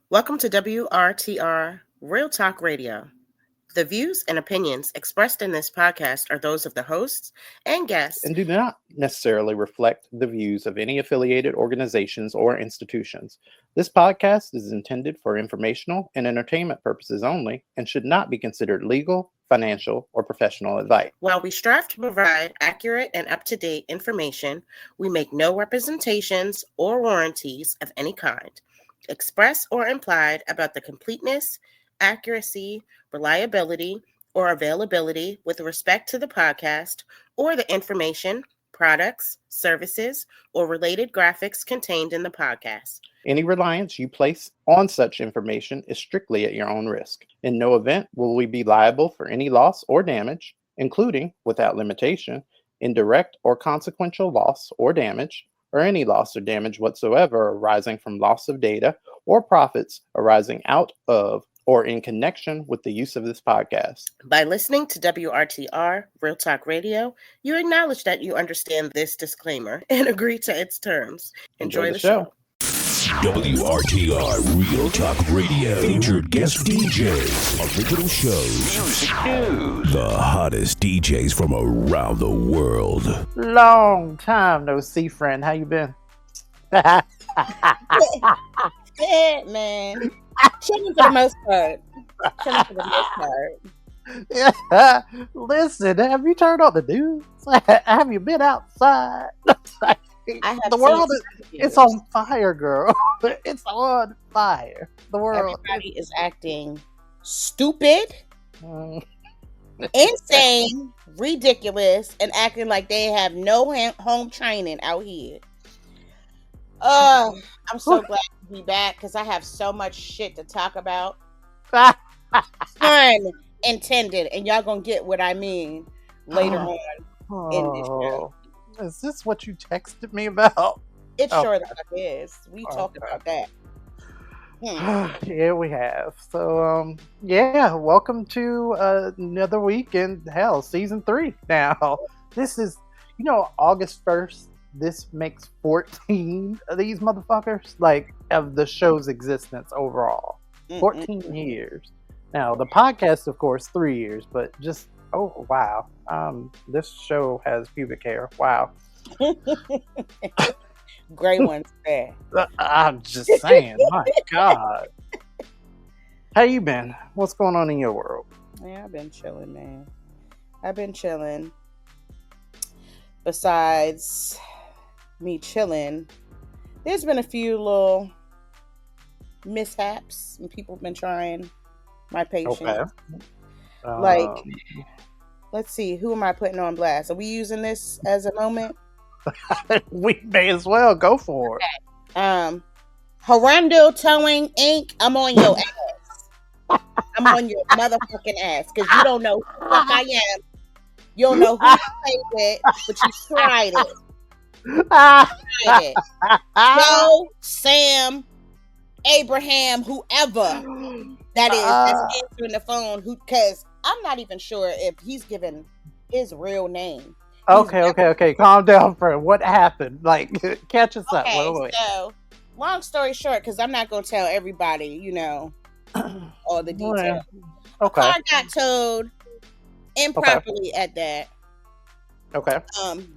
Welcome to WRTR Real Talk Radio. The views and opinions expressed in this podcast are those of the hosts and guests. And do not necessarily reflect the views of any affiliated organizations or institutions. This podcast is intended for informational and entertainment purposes only and should not be considered legal, financial, or professional advice. While we strive to provide accurate and up-to-date information, we make no representations or warranties of any kind, express or implied, about the completeness, accuracy, reliability, or availability with respect to the podcast or the information, products, services, or related graphics contained in the podcast. Any reliance you place on such information is strictly at your own risk. In no event will we be liable for any loss or damage, including, without limitation, indirect or consequential loss or damage, or any loss or damage whatsoever arising from loss of data or profits arising out of or in connection with the use of this podcast. By listening to WRTR Real Talk Radio, you acknowledge that you understand this disclaimer and agree to its terms. Enjoy the show. WRTR Real Talk Radio. Featured guest DJs, original shows, music news, the hottest DJs from around the world. Long time no see, friend. How you been? Good, man. Chilling for the most part. Yeah. Listen, have you turned on the news? Have you been outside? The world it's on fire, girl. It's on fire. The world. Everybody is acting stupid, insane, ridiculous, and acting like they have no home training out here. I'm so glad to be back because I have so much shit to talk about. Pun intended, and y'all gonna get what I mean later on in this show. Is this what you texted me about? It sure the fuck is. We talked about that. Yeah, we have. So, welcome to another week in hell, season 3. Now, this is, August 1st. This makes 14 of these motherfuckers, like, of the show's existence overall. 14 years. Now, the podcast, of course, 3 years, but just, oh, wow. This show has pubic hair. Wow. Gray ones there. I'm just saying, my God. How you been? What's going on in your world? Yeah, I've been chilling, man. I've been chilling. Besides me chilling, there's been a few little mishaps and people have been trying my patience. Okay. Let's see, who am I putting on blast? Are we using this as a moment? We may as well go for it. Horrendo Towing Inc. I'm on your ass. I'm on your motherfucking ass because you don't know who the fuck I am. You don't know who you play with, but you tried it. Joe, Sam, Abraham, whoever that is that's answering the phone, because I'm not even sure if he's given his real name. Okay. Calm down, friend. What happened? Like, catch us up. Wait. So, long story short, because I'm not going to tell everybody, all the details. Okay. The car got towed improperly at that. Okay.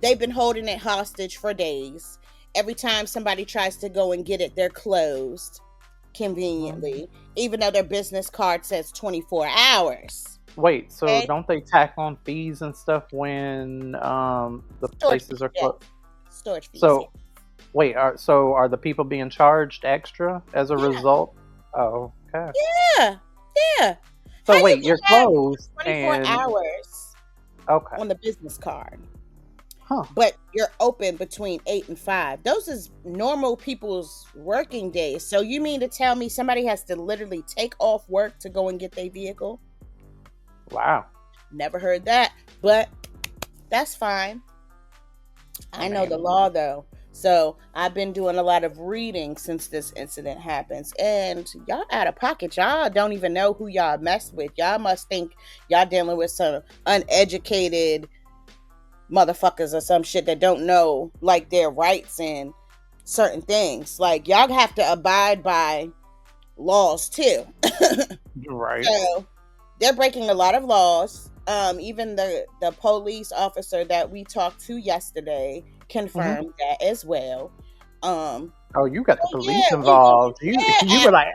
They've been holding it hostage for days. Every time somebody tries to go and get it, they're closed conveniently, even though their business card says 24 hours. Wait, so don't they tack on fees and stuff when the places are closed? Storage fees. So, wait, are the people being charged extra as a result? Oh, okay. Yeah. So wait, you're closed 24 hours. Okay. On the business card. Huh. But you're open between 8 and 5. Those is normal people's working days. So you mean to tell me somebody has to literally take off work to go and get their vehicle? Wow. Never heard that, but that's fine. I know the law though. So I've been doing a lot of reading since this incident happens, and y'all out of pocket. Y'all don't even know who y'all mess with. Y'all must think y'all dealing with some uneducated motherfuckers or some shit that don't know like their rights and certain things. Like, y'all have to abide by laws too. Right. So they're breaking a lot of laws. Even the police officer that we talked to yesterday confirmed that as well. Oh, you got the So police yeah, involved. You were like,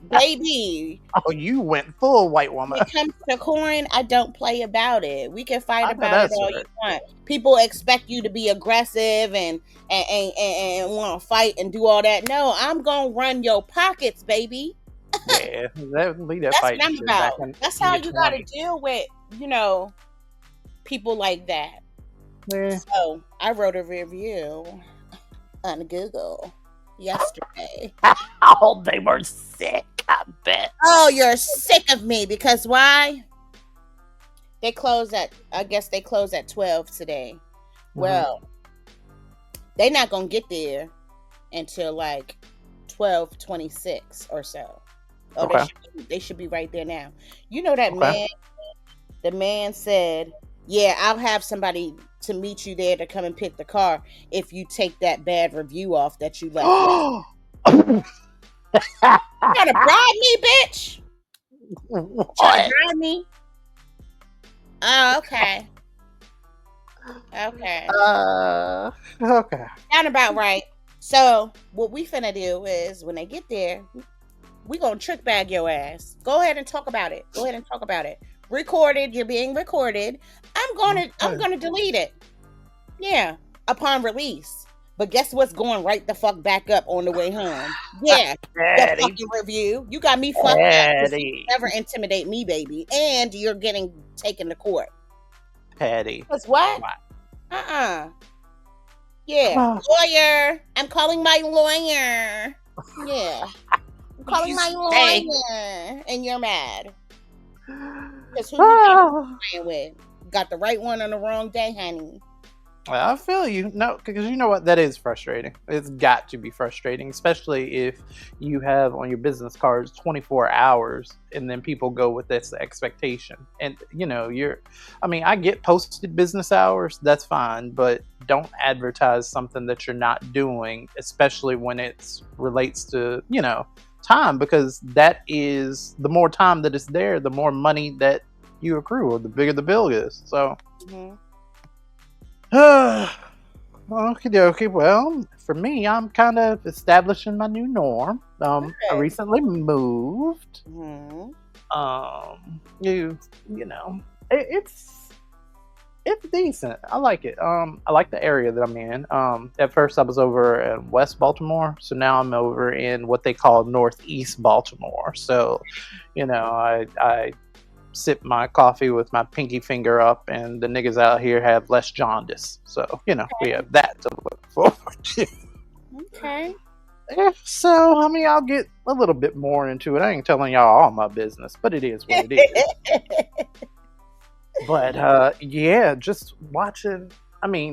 baby. oh, you went full white woman. When it comes to corn, I don't play about it. We can fight I know about it that's all right. you want. People expect you to be aggressive and want to fight and do all that. No, I'm gonna run your pockets, baby. Yeah, leave that That's fight what I'm shit back about. in That's how your you got to 20s. deal with, people like that. Yeah. So I wrote a review on Google yesterday. Oh, they were sick, I bet. Oh, you're sick of me because why? I guess they close at 12 today. Well, they're not gonna get there until like 12:26 or so. Oh, Okay. they should be right there now. You know that man. The man said, "Yeah, I'll have somebody to meet you there to come and pick the car if you take that bad review off that you left." You trying to bribe me, bitch? Trying to bribe me? Oh, okay. Okay. Okay. Sound about right. So what we finna do is when they get there, we gonna trick bag your ass. Go ahead and talk about it. Recorded. You're being recorded. I'm gonna delete it. Yeah, upon release. But guess what's going right the fuck back up on the way home? Yeah, the fucking review. You got me fucked up. You never intimidate me, baby. And you're getting taken to court. Patty. Because what? Yeah, lawyer. I'm calling my lawyer. Yeah. I'm calling my lawyer. And you're mad. Because who you playing with? Got the right one on the wrong day, honey. Well, I feel you. No, because you know what? That is frustrating. It's got to be frustrating, especially if you have on your business cards 24 hours and then people go with this expectation. And, I get posted business hours. That's fine. But don't advertise something that you're not doing, especially when it relates to, time, because that is the more time that is there, the more money that you accrue, or the bigger the bill is. So. Okie dokie. Well, for me, I'm kind of establishing my new norm. I recently moved. It's decent. I like it. I like the area that I'm in. At first I was over in West Baltimore, so now I'm over in what they call Northeast Baltimore. So, I sip my coffee with my pinky finger up, and the niggas out here have less jaundice. So, we have that to look forward to. Okay. Yeah, so, I'll get a little bit more into it. I ain't telling y'all all my business, but it is what it is. But, just watching.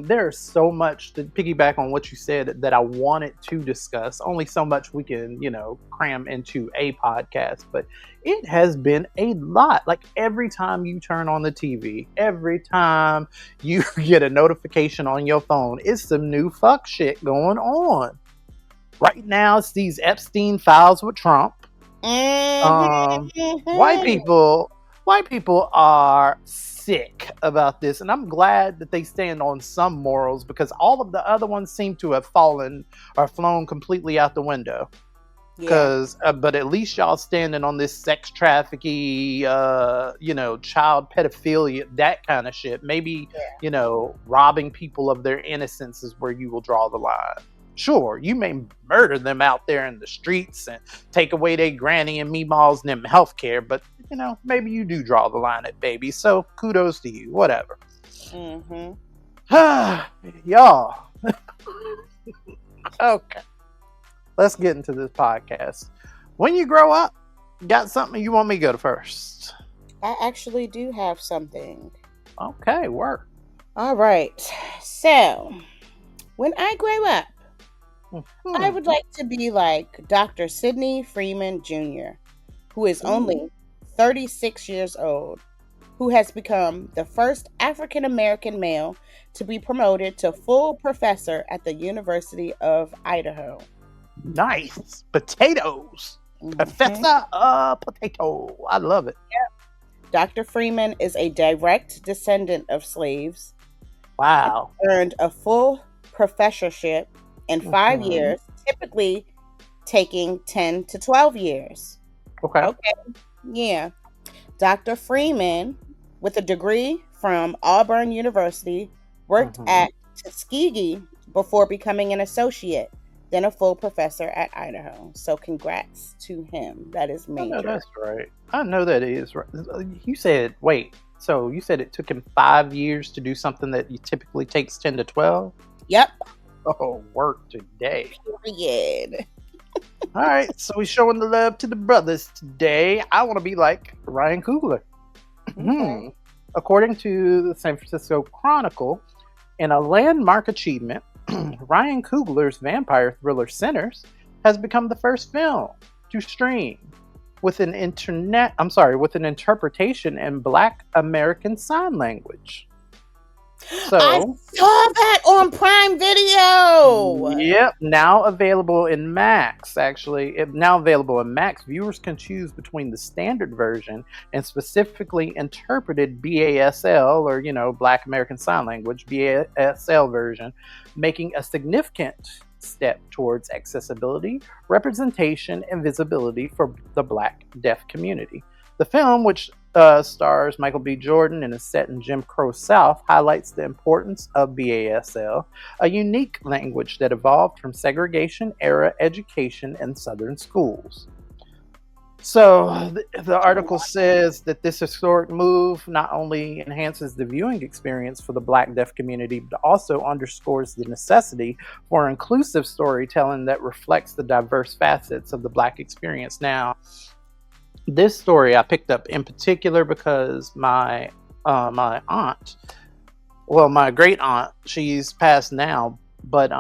There's so much to piggyback on what you said that I wanted to discuss. Only so much we can, cram into a podcast. But it has been a lot. Like, every time you turn on the TV, every time you get a notification on your phone, it's some new fuck shit going on. Right now, it's these Epstein Files with Trump. White people are sick about this, and I'm glad that they stand on some morals, because all of the other ones seem to have fallen or flown completely out the window. Because, but at least y'all standing on this sex trafficking, child pedophilia, that kind of shit. Maybe, robbing people of their innocence is where you will draw the line. Sure, you may murder them out there in the streets and take away their granny and meemaws and them healthcare, but, maybe you do draw the line at babies. So kudos to you, whatever. Y'all. Okay. Let's get into this podcast. When you grow up, got something you want me to go to first? I actually do have something. Okay, work. All right. So, when I grow up, I would like to be like Dr. Sidney Freeman Jr., who is only 36 years old, who has become the first African-American male to be promoted to full professor at the University of Idaho. Nice. Potatoes. Professor Potato. I love it. Dr. Freeman is a direct descendant of slaves. Wow. Earned a full professorship in 5 years, typically taking 10 to 12 years. Okay. Yeah. Dr. Freeman, with a degree from Auburn University, worked at Tuskegee before becoming an associate, then a full professor at Idaho. So congrats to him. That is major. Oh, that's right. I know that is right. You said, so you said it took him 5 years to do something that typically takes 10 to 12? Yep. Oh, work today. Period. All right, so we're showing the love to the brothers today. I want to be like Ryan Coogler. Okay. According to the San Francisco Chronicle, in a landmark achievement, Ryan Coogler's vampire thriller Sinners has become the first film to stream with an interpretation in Black American Sign Language. So I saw that on Prime Video. Yep, now available in Max. Now available in Max. Viewers can choose between the standard version and specifically interpreted BASL, or Black American Sign Language BASL version, making a significant step towards accessibility, representation, and visibility for the Black deaf community. The film, which stars Michael B. Jordan and is set in Jim Crow South, highlights the importance of BASL, a unique language that evolved from segregation-era education in Southern schools. So the article says that this historic move not only enhances the viewing experience for the Black deaf community, but also underscores the necessity for inclusive storytelling that reflects the diverse facets of the Black experience. Now, this story I picked up in particular because my aunt, my great aunt, she's passed now, but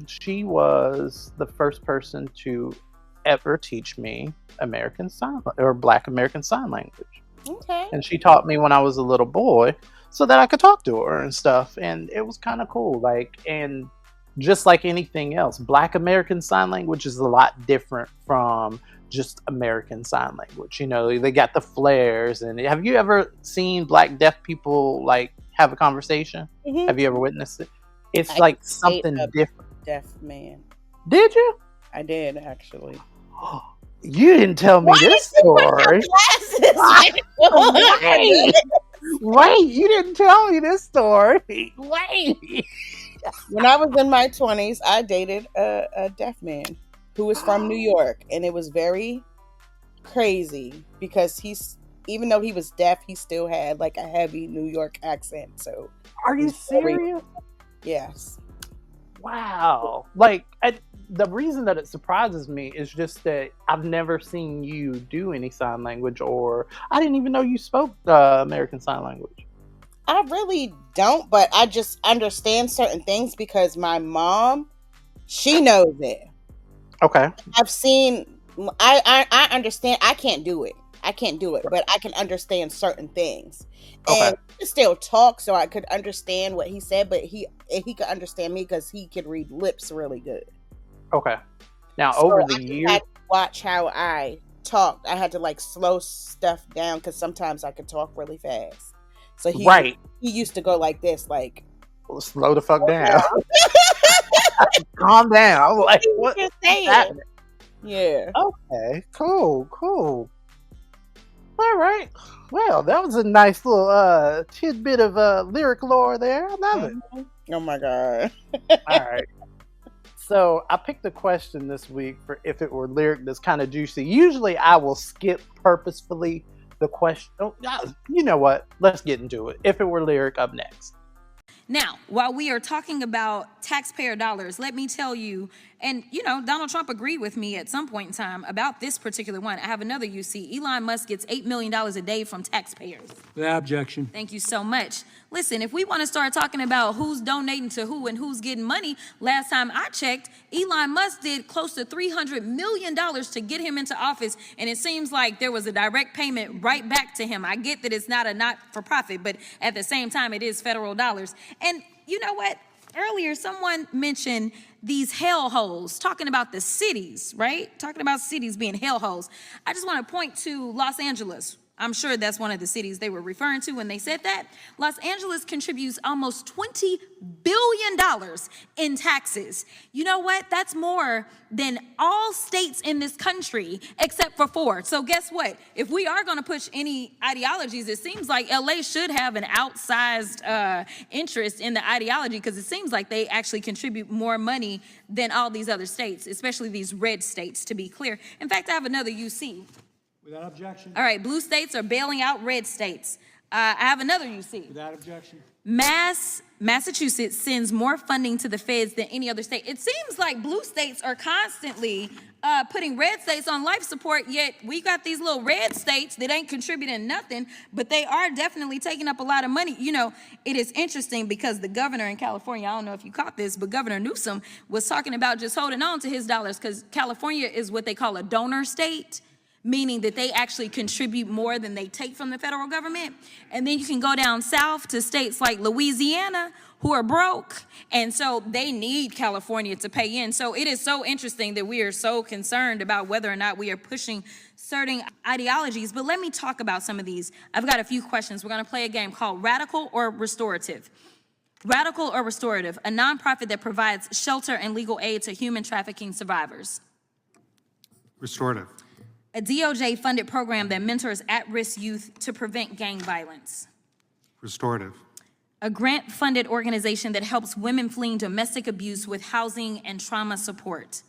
she was the first person to ever teach me Black American Sign Language. Okay. And she taught me when I was a little boy so that I could talk to her and stuff. And it was kind of cool. And just like anything else, Black American Sign Language is a lot different from just American Sign Language. They got the flares. And have you ever seen Black deaf people have a conversation? Mm-hmm. Have you ever witnessed it? It's something different. Deaf man. Did you? I did, actually. You didn't tell me this story. Wait, you didn't tell me this story. Wait. When I was in my 20s, I dated a deaf man who was from New York, and it was very crazy because even though he was deaf, he still had a heavy New York accent. So, are you serious? Yes. Wow. The reason that it surprises me is just that I've never seen you do any sign language, or I didn't even know you spoke American Sign Language. I really don't, but I just understand certain things because my mom, she knows it. Okay. I've seen, I understand. I can't do it, but I can understand certain things. Okay. And he still talk, so I could understand what he said, but he could understand me because he could read lips really good. Okay. Now, over the years, I had to watch how I talked. I had to slow stuff down because sometimes I could talk really fast. So he used to go like this, slow the fuck down. Calm down. What is happening? Yeah. Okay. Cool. All right. Well, that was a nice little tidbit of lyric lore there. I love it. Oh my God. All right. So I picked a question this week for If It Were Lyric that's kind of juicy. Usually I will skip purposefully the question. Oh, you know what? Let's get into it. If It Were Lyric up next. Now, while we are talking about taxpayer dollars, let me tell you, and Donald Trump agreed with me at some point in time about this particular one. I have another UC. Elon Musk gets $8 million a day from taxpayers. Without objection. Thank you so much. Listen, if we want to start talking about who's donating to who and who's getting money, last time I checked, Elon Musk did close to $300 million to get him into office, and it seems like there was a direct payment right back to him. I get that it's not a not-for-profit, but at the same time, it is federal dollars. And you know what? earlier someone mentioned these hellholes, talking about the cities, right? Talking about cities being hellholes. I just want to point to Los Angeles. I'm sure that's one of the cities they were referring to when they said that. Los Angeles contributes almost $20 billion in taxes. You know what? That's more than all states in this country except for 4. So guess what? If we are going to push any ideologies, it seems like LA should have an outsized interest in the ideology, because it seems like they actually contribute more money than all these other states, especially these red states, to be clear. In fact, I have another UC. Without objection. All right, blue states are bailing out red states. I have another UC. Without objection. Massachusetts sends more funding to the feds than any other state. It seems like blue states are constantly putting red states on life support, yet we got these little red states that ain't contributing nothing, but they are definitely taking up a lot of money. You know, it is interesting because the governor in California, I don't know if you caught this, but Governor Newsom was talking about just holding on to his dollars, because California is what they call a donor state, meaning that they actually contribute more than they take from the federal government. And then you can go down south to states like Louisiana, who are broke, and so they need California to pay in. So it is so interesting that we are so concerned about whether or not we are pushing certain ideologies. But let me talk about some of these. I've got a few questions. We're going to play a game called Radical or Restorative. Radical or Restorative, a nonprofit that provides shelter and legal aid to human trafficking survivors. Restorative. A DOJ-funded program that mentors at-risk youth to prevent gang violence. Restorative. A grant-funded organization that helps women fleeing domestic abuse with housing and trauma support.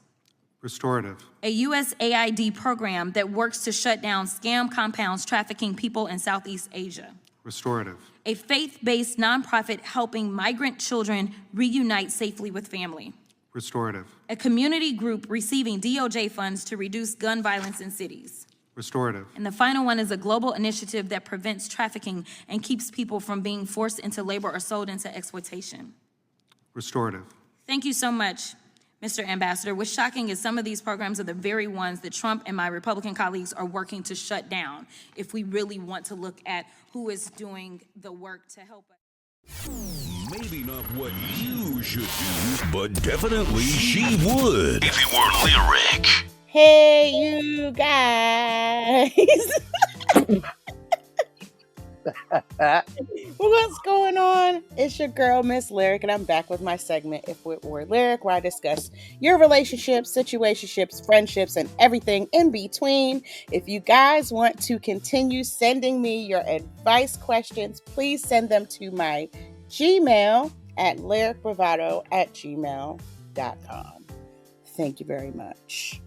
Restorative. A USAID program that works to shut down scam compounds trafficking people in Southeast Asia. Restorative. A faith-based nonprofit helping migrant children reunite safely with family. Restorative. A community group receiving DOJ funds to reduce gun violence in cities. Restorative. And the final one is a global initiative that prevents trafficking and keeps people from being forced into labor or sold into exploitation. Restorative. Thank you so much, Mr. Ambassador. What's shocking is some of these programs are the very ones that Trump and my Republican colleagues are working to shut down, if we really want to look at who is doing the work to help us. Maybe not what you should do, but definitely she would if it were lyric. Hey, you guys. What's going on? It's your girl, Miss Lyric, and I'm back with my segment, If It Were Lyric, where I discuss your relationships, situationships, friendships, and everything in between. If you guys want to continue sending me your advice questions, please send them to my Gmail at lyricbravado@gmail.com. Thank you very much.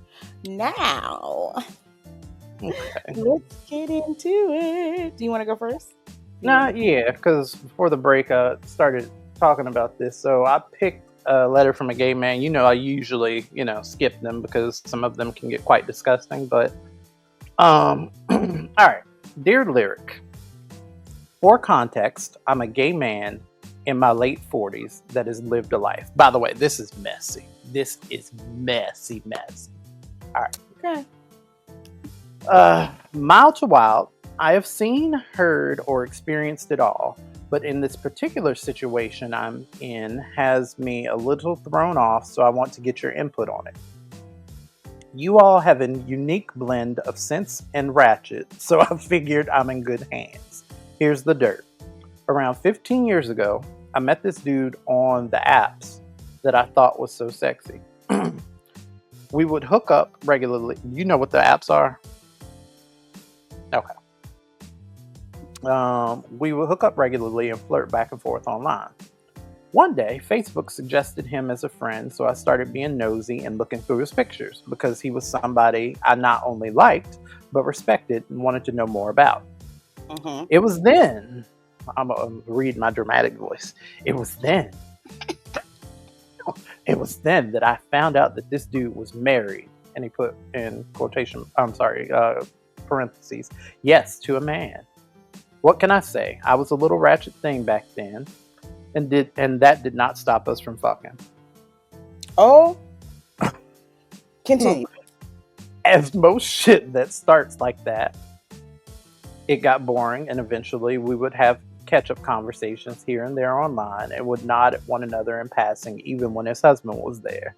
Now, let's get into it. Do you want to go first? Yeah, because before the break, I started talking about this. So I picked a letter from a gay man. You know, I usually, skip them because some of them can get quite disgusting. But, all right. Dear Lyric, for context, I'm a gay man in my late 40s that has lived a life. By the way, this is messy. This is messy. All right. Okay. Mild to wild, I have seen, heard, or experienced it all, but in this particular situation I'm in has me a little thrown off, so I want to get your input on it. You all have a unique blend of sense and ratchet, so I figured I'm in good hands. Here's the dirt. Around 15 years ago, I met this dude on the apps that I thought was so sexy. We would hook up regularly. You know what the apps are? Okay. We would hook up regularly and flirt back and forth online. One day, Facebook suggested him as a friend, so I started being nosy and looking through his pictures because he was somebody I not only liked, but respected and wanted to know more about. Mm-hmm. It was then, I'm going to read my dramatic voice. It was then that I found out that this dude was married, and he put in parentheses, yes, to a man. What can I say? I was a little ratchet thing back then, and that did not stop us from fucking. Oh, continue. As most shit that starts like that, it got boring, and eventually we would have catch-up conversations here and there online and would nod at one another in passing even when his husband was there.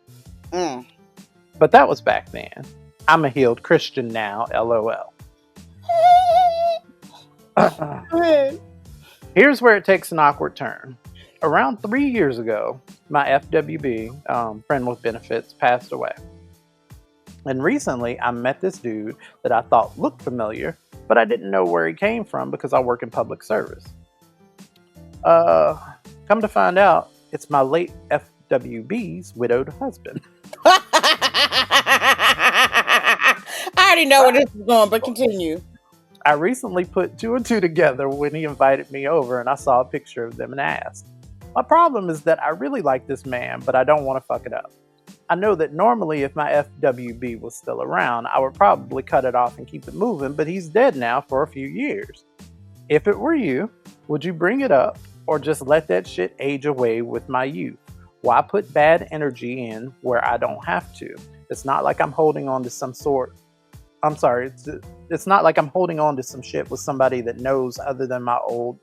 But that was back then. I'm a healed Christian now, LOL. Here's where it takes an awkward turn. Around 3 years ago, my FWB, friend with benefits, passed away. And recently, I met this dude that I thought looked familiar, but I didn't know where he came from because I work in public service. Come to find out, it's my late FWB's widowed husband. I already know where this is going, but continue. I recently put 2 and 2 together when he invited me over and I saw a picture of them and asked. My problem is that I really like this man, but I don't want to fuck it up. I know that normally if my FWB was still around, I would probably cut it off and keep it moving, but he's dead now for a few years. If it were you, would you bring it up or just let that shit age away with my youth? Why put bad energy in where I don't have to? It's not like I'm holding on to some sort. I'm sorry, it's not like I'm holding on to some shit with somebody that knows other than my old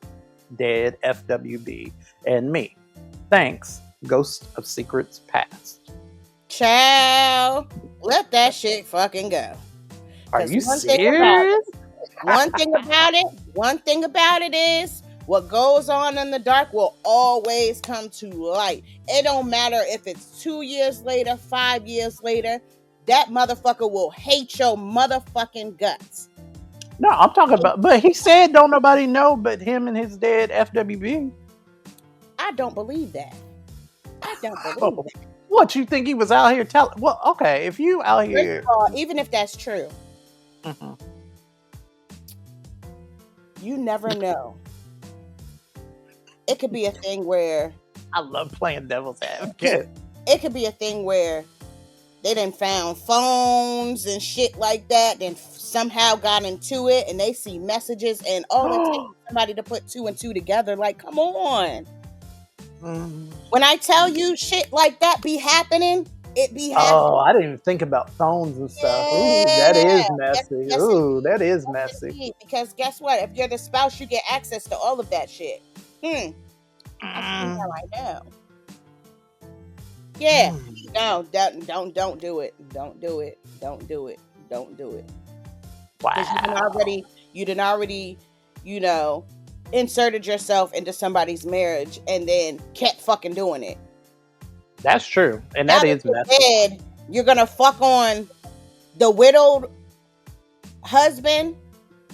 dead FWB and me. Thanks, Ghost of Secrets Past. Child, let that shit fucking go. Are you serious? One thing about it is what goes on in the dark will always come to light. It don't matter if it's 2 years later, 5 years later, that motherfucker will hate your motherfucking guts. No, I'm talking about, but he said don't nobody know but him and his dead FWB. I don't believe that. I don't believe that. What, you think he was out here telling? Well, okay, if you out here. First of all, even if that's true, you never know. It could be a thing where... I love playing devil's advocate. It could be a thing where they done found phones and shit like that, then somehow got into it, and they see messages, and it takes somebody to put 2 and 2 together. Like, come on. When I tell you shit like that be happening, it be happening. Oh, I didn't even think about phones and stuff. Yeah. Ooh, that is messy. Yes, that is messy. Because guess what? If you're the spouse, you get access to all of that shit. That's how I know. Yeah. No, don't do it. Don't do it. Don't do it. Don't do it. Wow. You done already, inserted yourself into somebody's marriage and then kept fucking doing it. That's true. And that is messy. You're gonna fuck on the widowed husband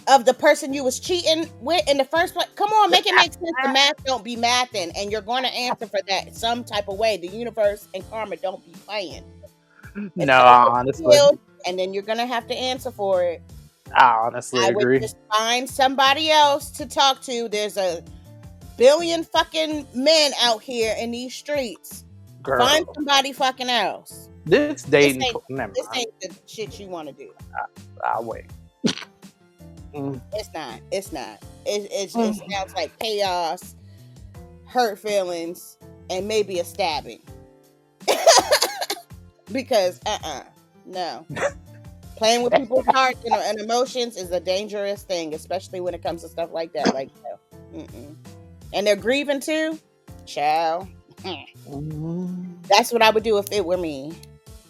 of the person you was cheating with in the first place. Come on, make it make sense. The math don't be mathing, and you're going to answer for that some type of way. The universe and karma don't be playing. No, honestly. And then you're going to have to answer for it. I honestly agree. Would just find somebody else to talk to. There's a billion fucking men out here in these streets. Girl. Find somebody fucking else. This dating... This ain't the shit you want to do. I'll wait. It's not. It sounds like chaos, hurt feelings, and maybe a stabbing. Because no. Playing with people's hearts and emotions is a dangerous thing, especially when it comes to stuff like that. Like, no. And they're grieving too. Child. That's what I would do if it were me.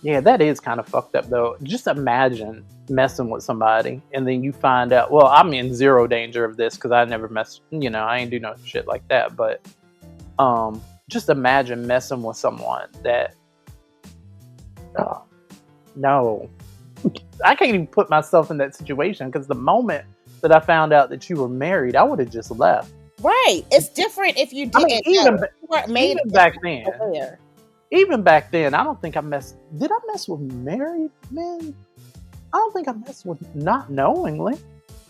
Yeah, that is kind of fucked up though. Just imagine messing with somebody and then you find out, well, I'm in zero danger of this because I never mess, I ain't do no shit like that. But just imagine messing with someone that, no, I can't even put myself in that situation because the moment that I found out that you were married, I would have just left. Right. It's different if you didn't. Even back then. Even back then, I don't think I messed. Did I mess with married men? I don't think I messed with not knowingly.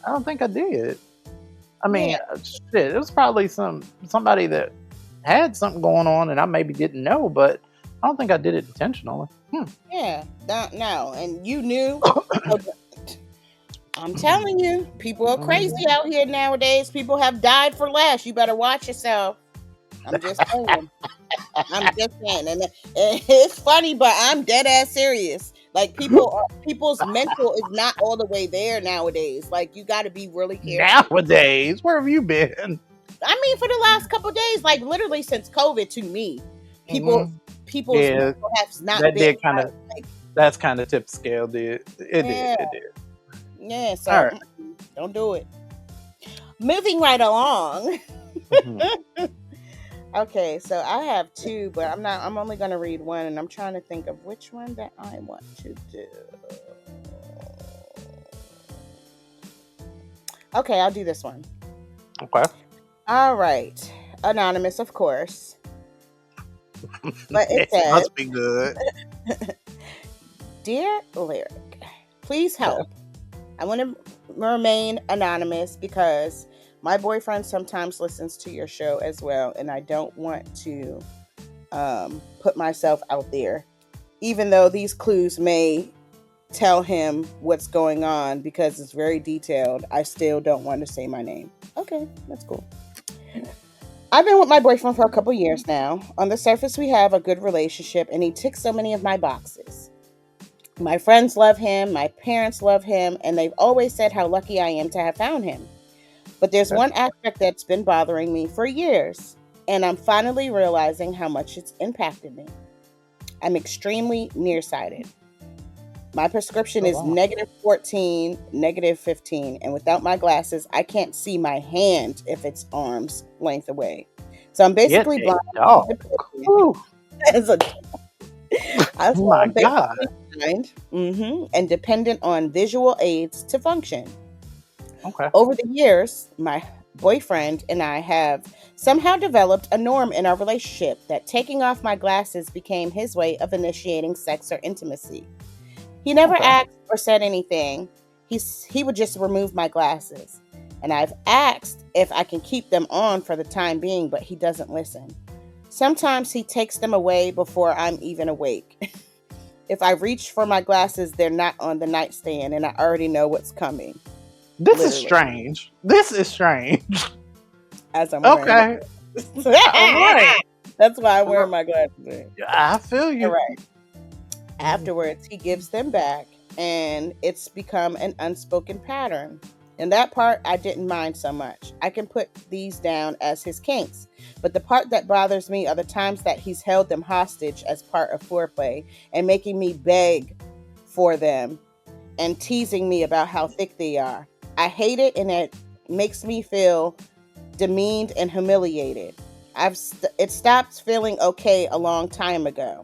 I don't think I did. I mean, shit, it was probably somebody that had something going on and I maybe didn't know, but I don't think I did it intentionally. Yeah, no, and you knew. I'm telling you, people are crazy out here nowadays. People have died for less. You better watch yourself. I'm just saying. And it's funny, but I'm dead ass serious. Like people's mental is not all the way there nowadays. Like you got to be really careful. Nowadays, where have you been? I mean, for the last couple of days, like literally since COVID, to me, people's Yeah, mental has not that been did kind of. like, That's kind of tip scale, dude. It yeah, did. yeah. So All right. don't do it. Moving right along. Mhm. Okay, so I have two, but I'm only gonna read one, and I'm trying to think of which one that I want to do. Okay, I'll do this one. Okay. All right. Anonymous, of course. But it It says, must be good. Dear Lyric, please help. I want to remain anonymous because my boyfriend sometimes listens to your show as well, and I don't want to put myself out there. Even though these clues may tell him what's going on because it's very detailed, I still don't want to say my name. Okay, that's cool. I've been with my boyfriend for a couple years now. On the surface, we have a good relationship, and he ticks so many of my boxes. My friends love him, my parents love him, and they've always said how lucky I am to have found him. But there's one aspect that's been bothering me for years, and I'm finally realizing how much it's impacted me. I'm extremely nearsighted. My prescription is -14, -15, and without my glasses, I can't see my hand if it's arm's length away. So I'm basically blind. As a Oh my God. blind, and dependent on visual aids to function. Okay. Over the years, my boyfriend and I have somehow developed a norm in our relationship that taking off my glasses became his way of initiating sex or intimacy. He never asked or said anything. He would just remove my glasses. And I've asked if I can keep them on for the time being, but he doesn't listen. Sometimes he takes them away before I'm even awake. If I reach for my glasses, they're not on the nightstand, and I already know what's coming. This is strange. As I'm wearing All right. That's why I'm wearing my glasses. I feel you. All right. Afterwards, he gives them back, and it's become an unspoken pattern. And that part, I didn't mind so much. I can put these down as his kinks. But the part that bothers me are the times that he's held them hostage as part of foreplay and making me beg for them and teasing me about how thick they are. I hate it, and it makes me feel demeaned and humiliated. It stopped feeling okay a long time ago.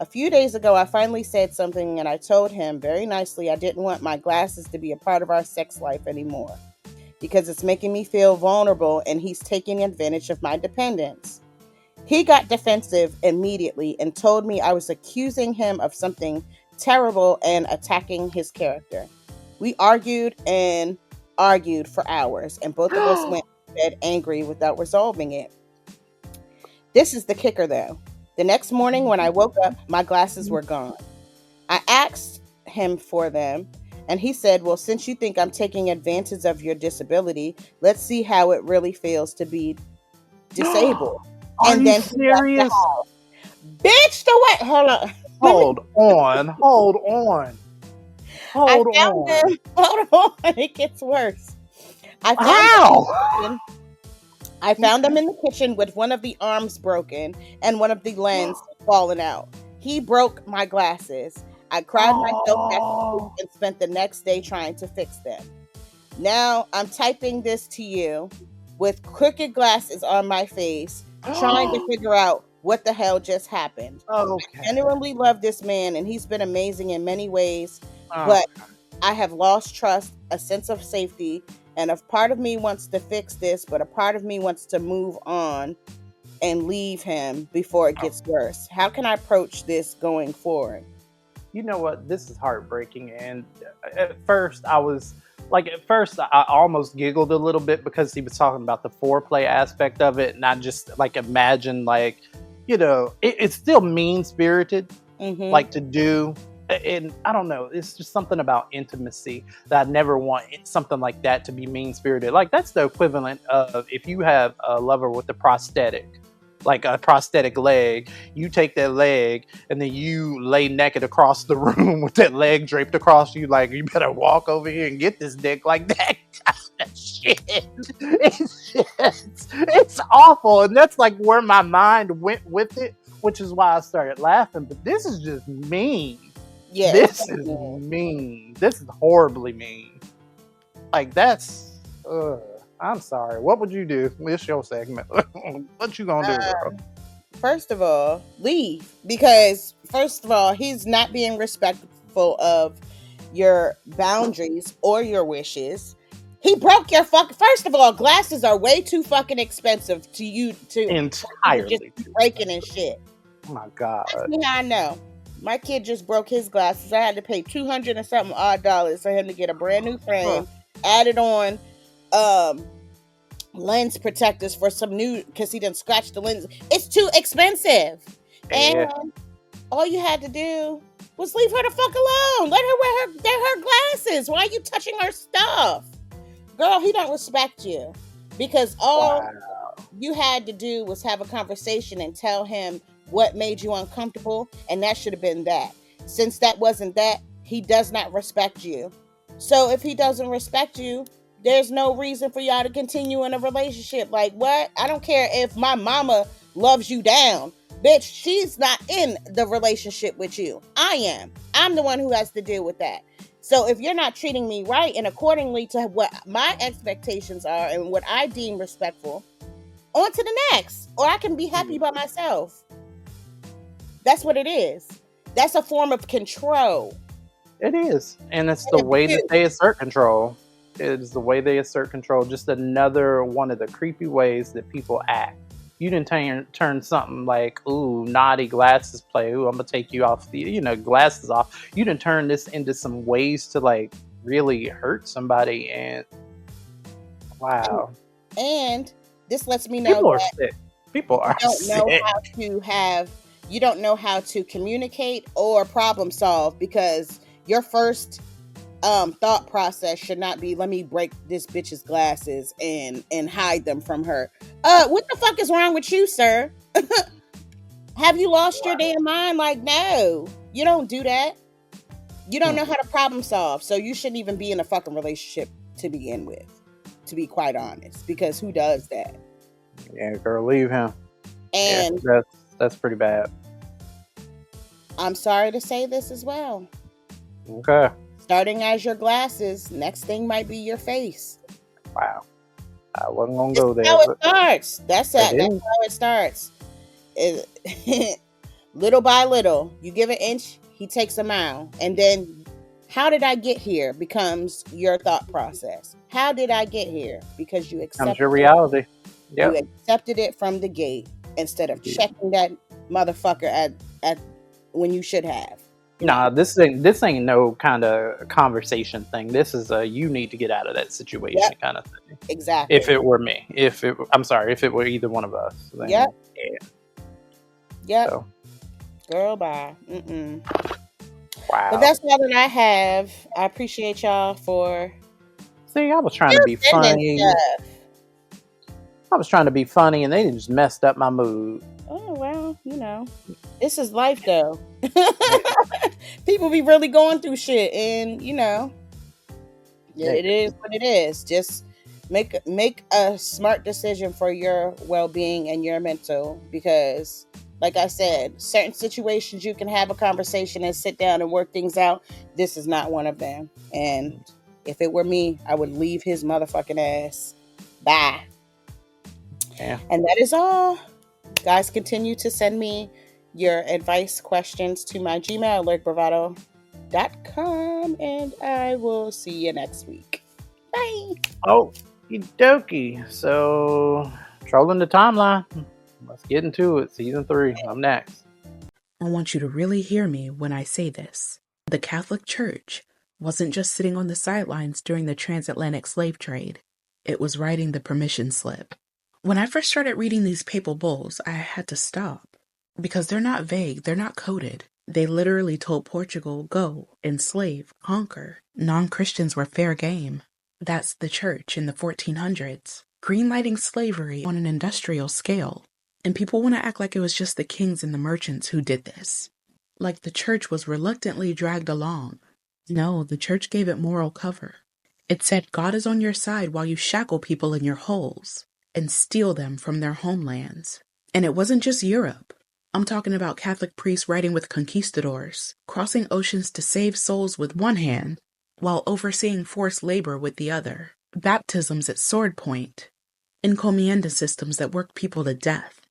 A few days ago, I finally said something, and I told him very nicely I didn't want my glasses to be a part of our sex life anymore because it's making me feel vulnerable and he's taking advantage of my dependence. He got defensive immediately and told me I was accusing him of something terrible and attacking his character. We argued and argued for hours, and both of us went to bed angry without resolving it. This is the kicker, though. The next morning when I woke up, my glasses were gone. I asked him for them, and he said, well, since you think I'm taking advantage of your disability, let's see how it really feels to be disabled. Are and you then serious? Bitch, the what? Hold on. Hold on. It gets worse. I found them in the kitchen with one of the arms broken and one of the lenses fallen out. He broke my glasses. I cried myself back to sleep and spent the next day trying to fix them. Now I'm typing this to you with crooked glasses on my face, trying to figure out what the hell just happened. I genuinely love this man, and he's been amazing in many ways, but I have lost trust, a sense of safety, and a part of me wants to fix this, but a part of me wants to move on and leave him before it gets worse. How can I approach this going forward? You know what? This is heartbreaking. And at first I almost giggled a little bit because he was talking about the foreplay aspect of it. And I just imagine it's still mean-spirited, to do. And I don't know, it's just something about intimacy that I never want something like that to be mean-spirited. That's the equivalent of if you have a lover with a prosthetic leg, you take that leg and then you lay naked across the room with that leg draped across you, you better walk over here and get this dick like that. Shit. It's just, it's awful, and that's like where my mind went with it, which is why I started laughing. But this is just mean. Yeah, This is mean. This is horribly mean. Like that's. I'm sorry. What would you do? It's your segment. What you gonna do, girl? First of all, leave, because first of all, he's not being respectful of your boundaries or your wishes. He broke your First of all, glasses are way too fucking expensive to you to Entirely just breaking and shit. Oh my god. Yeah, I know. My kid just broke his glasses. I had to pay $200 and something odd dollars for him to get a brand new frame, added on lens protectors for some new, because he didn't scratch the lens. It's too expensive. Yeah. And all you had to do was leave her the fuck alone. Let her wear her glasses. Why are you touching her stuff? Girl, he don't respect you, because all you had to do was have a conversation and tell him what made you uncomfortable, and that should have been that. Since that wasn't that, he does not respect you. So if he doesn't respect you, there's no reason for y'all to continue in a relationship. Like, what? I don't care if my mama loves you down. Bitch, she's not in the relationship with you. I am. I'm the one who has to deal with that. So if you're not treating me right and accordingly to what my expectations are and what I deem respectful, on to the next. Or I can be happy by myself. That's what it is. That's a form of control. It is. And it's the way that they assert control. It is the way they assert control. Just another one of the creepy ways that people act. You didn't turn something like, ooh, naughty glasses play. Ooh, I'm going to take you off the, glasses off. You didn't turn this into some ways to like really hurt somebody. And wow. And this lets me know people are sick. People are sick. You don't know how to communicate or problem solve, because your first thought process should not be, let me break this bitch's glasses and hide them from her. What the fuck is wrong with you, sir? Have you lost your damn mind? Like, no, you don't do that. You don't know how to problem solve, so you shouldn't even be in a fucking relationship to begin with, to be quite honest, because who does that? Yeah, girl, leave him. And that's pretty bad. I'm sorry to say this as well. Okay. Starting as your glasses, next thing might be your face. Wow. I wasn't going to go there. That's how it starts. That's how it starts. Little by little, you give an inch, he takes a mile. And then, how did I get here becomes your thought process. How did I get here? Because you accepted your reality. Yep. You accepted it from the gate instead of checking that motherfucker at when you should have. Nah, this ain't no kind of conversation thing. This is a you need to get out of that situation kind of thing. Exactly. If it were me, if it were either one of us. Then, yep. Yeah. Yep. So. Girl, bye. Wow. But that's all that I have. I appreciate y'all for. See, I was trying to be funny. I was trying to be funny, and they just messed up my mood. Oh, well, this is life, though. People be really going through shit, and, it is what it is. Just make a smart decision for your well-being and your mental, because, like I said, certain situations you can have a conversation and sit down and work things out. This is not one of them. And if it were me, I would leave his motherfucking ass. Bye. Yeah. And that is all. Guys, continue to send me your advice questions to my Gmail, alertbravado.com, and I will see you next week. Bye. Okie dokie. So, trolling the timeline. Let's get into it. Season 3. I'm next. I want you to really hear me when I say this. The Catholic Church wasn't just sitting on the sidelines during the transatlantic slave trade. It was writing the permission slip. When I first started reading these papal bulls, I had to stop. Because they're not vague, they're not coded. They literally told Portugal, go, enslave, conquer. Non-Christians were fair game. That's the church in the 1400s. Greenlighting slavery on an industrial scale. And people want to act like it was just the kings and the merchants who did this. Like the church was reluctantly dragged along. No, the church gave it moral cover. It said God is on your side while you shackle people in your holes. and steal them from their homelands. And it wasn't just Europe. I'm talking about Catholic priests riding with conquistadors, crossing oceans to save souls with one hand, while overseeing forced labor with the other. Baptisms at sword point. Encomienda systems that worked people to death,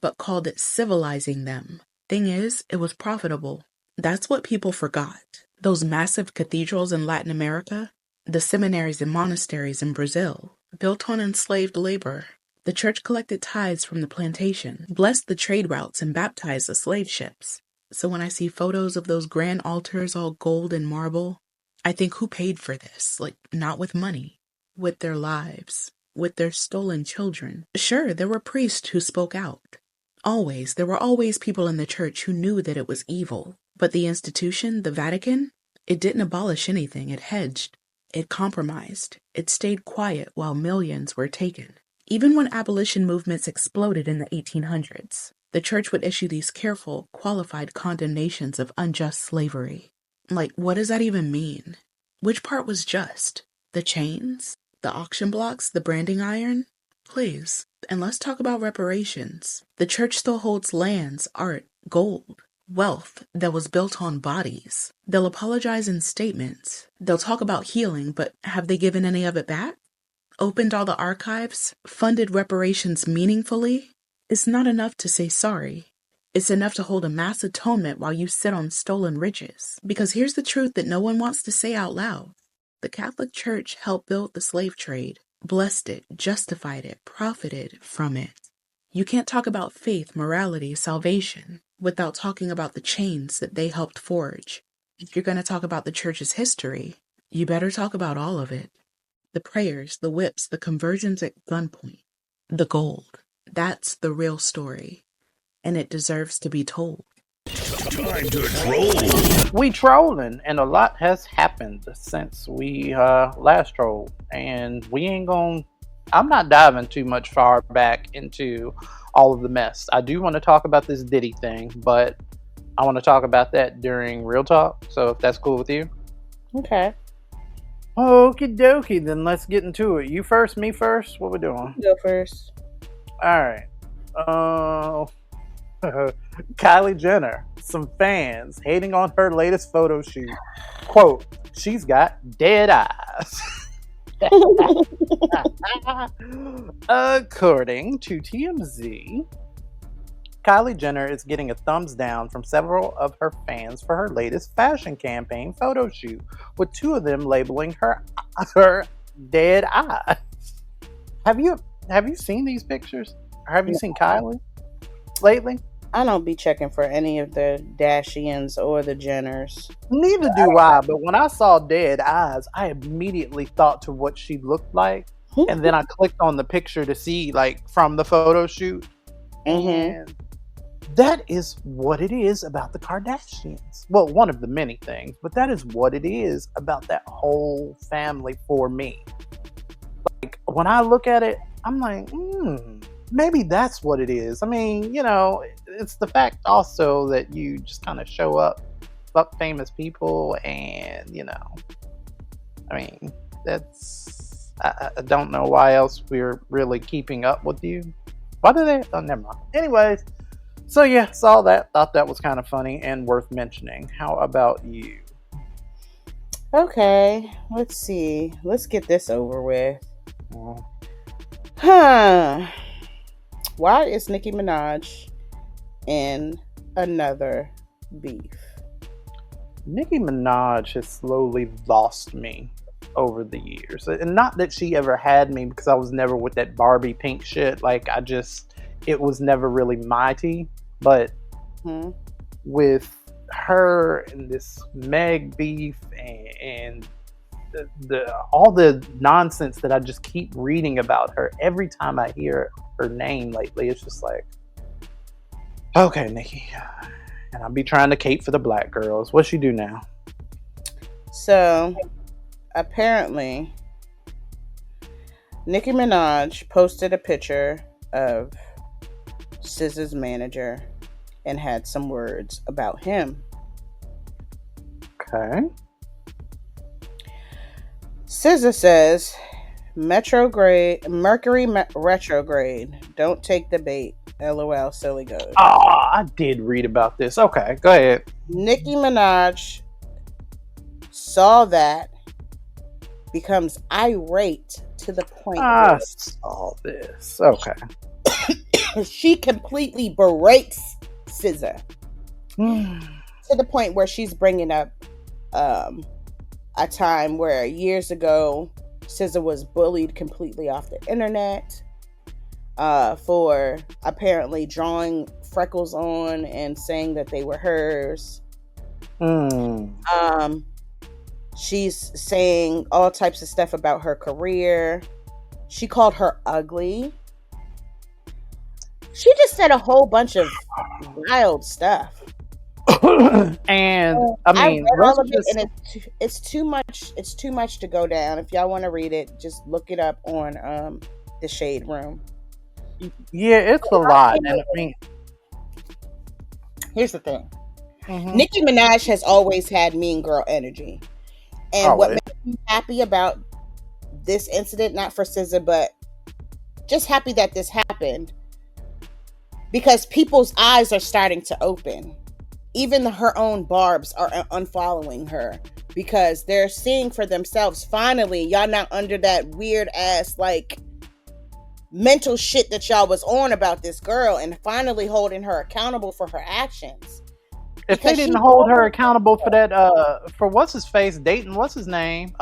but called it civilizing them. Thing is, it was profitable. That's what people forgot. Those massive cathedrals in Latin America, the seminaries and monasteries in Brazil, built on enslaved labor. The church collected tithes from the plantation, blessed the trade routes, and baptized the slave ships. So when I see photos of those grand altars all gold and marble, I think, who paid for this? Like, not with money, with their lives, with their stolen children. Sure, there were priests who spoke out. There were always people in the church who knew that it was evil. But the institution, the Vatican, it didn't abolish anything. It hedged. It compromised. It stayed quiet while millions were taken. Even when abolition movements exploded in the 1800s, the church would issue these careful, qualified condemnations of unjust slavery. Like, what does that even mean? Which part was just? The chains? The auction blocks? The branding iron? Please. And let's talk about reparations. The church still holds lands, art, gold, wealth that was built on bodies. They'll apologize in statements. They'll talk about healing, but have they given any of it back? Opened all the archives? Funded reparations meaningfully? It's not enough to say sorry. It's enough to hold a mass atonement while you sit on stolen riches. Because here's the truth that no one wants to say out loud. The Catholic Church helped build the slave trade, blessed it, justified it, profited from it. You can't talk about faith, morality, salvation without talking about the chains that they helped forge. If you're going to talk about the church's history, you better talk about all of it. The prayers, the whips, the conversions at gunpoint, the gold. That's the real story, and it deserves to be told. Time to troll. We trolling, and a lot has happened since we last trolled, and I'm not diving too much far back into all of the mess. I do want to talk about this Diddy thing, but I want to talk about that during Real Talk, so if that's cool with you. Okay. Okie dokie, then let's get into it. You first, me first? What we doing? Go first. Alright. Kylie Jenner. Some fans hating on her latest photo shoot. Quote, she's got dead eyes. According to TMZ, Kylie Jenner is getting a thumbs down from several of her fans for her latest fashion campaign photo shoot, with two of them labeling her dead eyes. Have you seen these pictures? Or have you seen Kylie lately? I don't be checking for any of the Dashians or the Jenners. Neither do I, but when I saw dead eyes, I immediately thought to what she looked like, and then I clicked on the picture to see, like, from the photo shoot. And that is what it is about the Kardashians. Well, one of the many things, but that is what it is about that whole family for me. Like, when I look at it, I'm like, maybe that's what it is. I mean, you know, it's the fact also that you just kind of show up famous people, and, you know, I mean, that's, I don't know why else we're really keeping up with you. Why do they? Oh, never mind. Anyways, so yeah, saw that. Thought that was kind of funny and worth mentioning. How about you? Okay, let's see. Let's get this over with. Why is Nicki Minaj in another beef? Nicki Minaj has slowly lost me over the years. And not that she ever had me, because I was never with that Barbie pink shit. Like, it was never really my tea. But with her and this Meg beef and all the nonsense that I just keep reading about her, every time I hear her name lately, it's just like, okay, Nicki. And I'll be trying to cape for the black girls. What's she do now? So, apparently, Nicki Minaj posted a picture of SZA's manager and had some words about him. Okay. SZA says Mercury retrograde. Don't take the bait. LOL, silly goat. Oh, I did read about this. Okay, go ahead. Nicki Minaj saw that, becomes irate to the point I saw this. Okay. where she completely berates SZA to the point where she's bringing up a time where years ago SZA was bullied completely off the internet for apparently drawing freckles on and saying that they were hers. She's saying all types of stuff about her career. She called her ugly. She just said a whole bunch of wild stuff. And I mean, read all of it, and it's too much. It's too much to go down. If y'all want to read it, just look it up on the Shade Room. Yeah, it's a lot. And I mean, here's the thing: Nicki Minaj has always had mean girl energy, and what makes me happy about this incident, not for SZA, but just happy that this happened, because people's eyes are starting to open. Even her own barbs are unfollowing her because they're seeing for themselves, finally, y'all not under that weird ass like mental shit that y'all was on about this girl, and finally holding her accountable for her actions. If they didn't hold her accountable for that, for what's his face, Dayton, what's his name?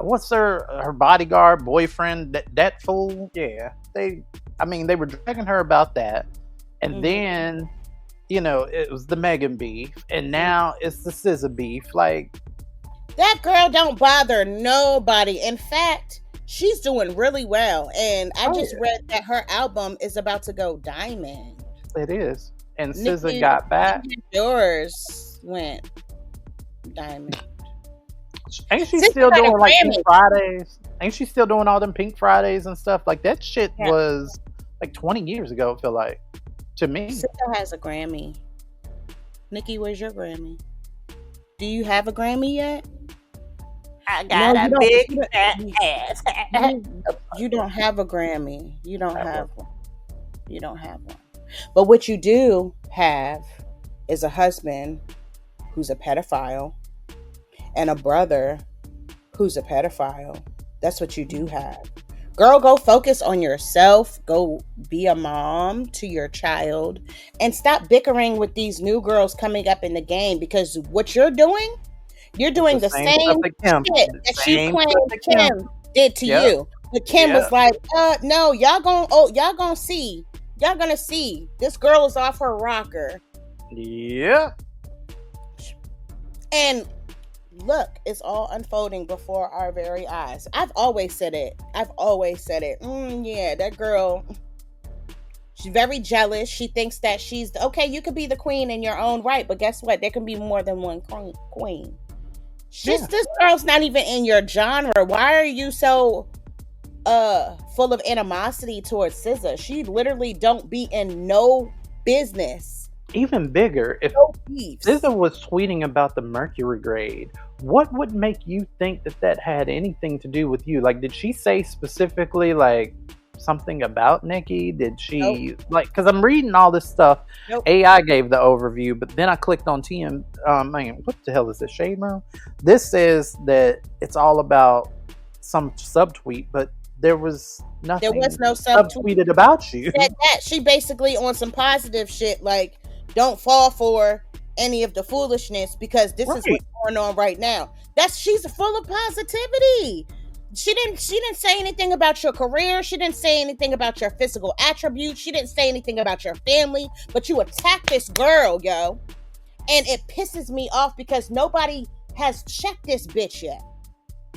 What's her bodyguard, boyfriend, that fool? Yeah. They were dragging her about that. And then, you know, it was the Megan beef, and now it's the SZA beef. Like, that girl don't bother nobody. In fact, she's doing really well, and I just read that her album is about to go diamond. It is, and SZA got back. Yours went diamond. Ain't she still doing like Pink Fridays? Ain't she still doing all them Pink Fridays and stuff? Like, that shit was like 20 years ago, I feel like. To me, SZA has a Grammy. Nikki, where's your Grammy? Do you have a Grammy yet? I got a big fat ass. You don't have a Grammy. You don't have one. You don't have one. But what you do have is a husband who's a pedophile and a brother who's a pedophile. That's what you do have. Girl, go focus on yourself. Go be a mom to your child and stop bickering with these new girls coming up in the game, because what you're doing the same shit that you claimed Kim did to you. But Kim was like, no, y'all gonna see. Y'all gonna see. This girl is off her rocker. Yeah. And look, it's all unfolding before our very eyes. I've always said it. Yeah, that girl, she's very jealous. She thinks that she's okay. You could be the queen in your own right, but guess what? There can be more than one queen. This girl's not even in your genre. Why are you so full of animosity towards SZA? She literally don't be in no business. Even bigger, if SZA was tweeting about the Mercury grade, what would make you think that had anything to do with you? Like, did she say specifically like something about Nicki? Did she like? Because I'm reading all this stuff. AI gave the overview, but then I clicked on TM. What the hell is this, Shade Room? This says that it's all about some subtweet, but there was nothing. There was no subtweeted about you. That she basically on some positive shit, like, don't fall for any of the foolishness, because this is what's going on right now. She's full of positivity. She didn't say anything about your career. She didn't say anything about your physical attributes. She didn't say anything about your family, but you attacked this girl, yo. And it pisses me off because nobody has checked this bitch yet.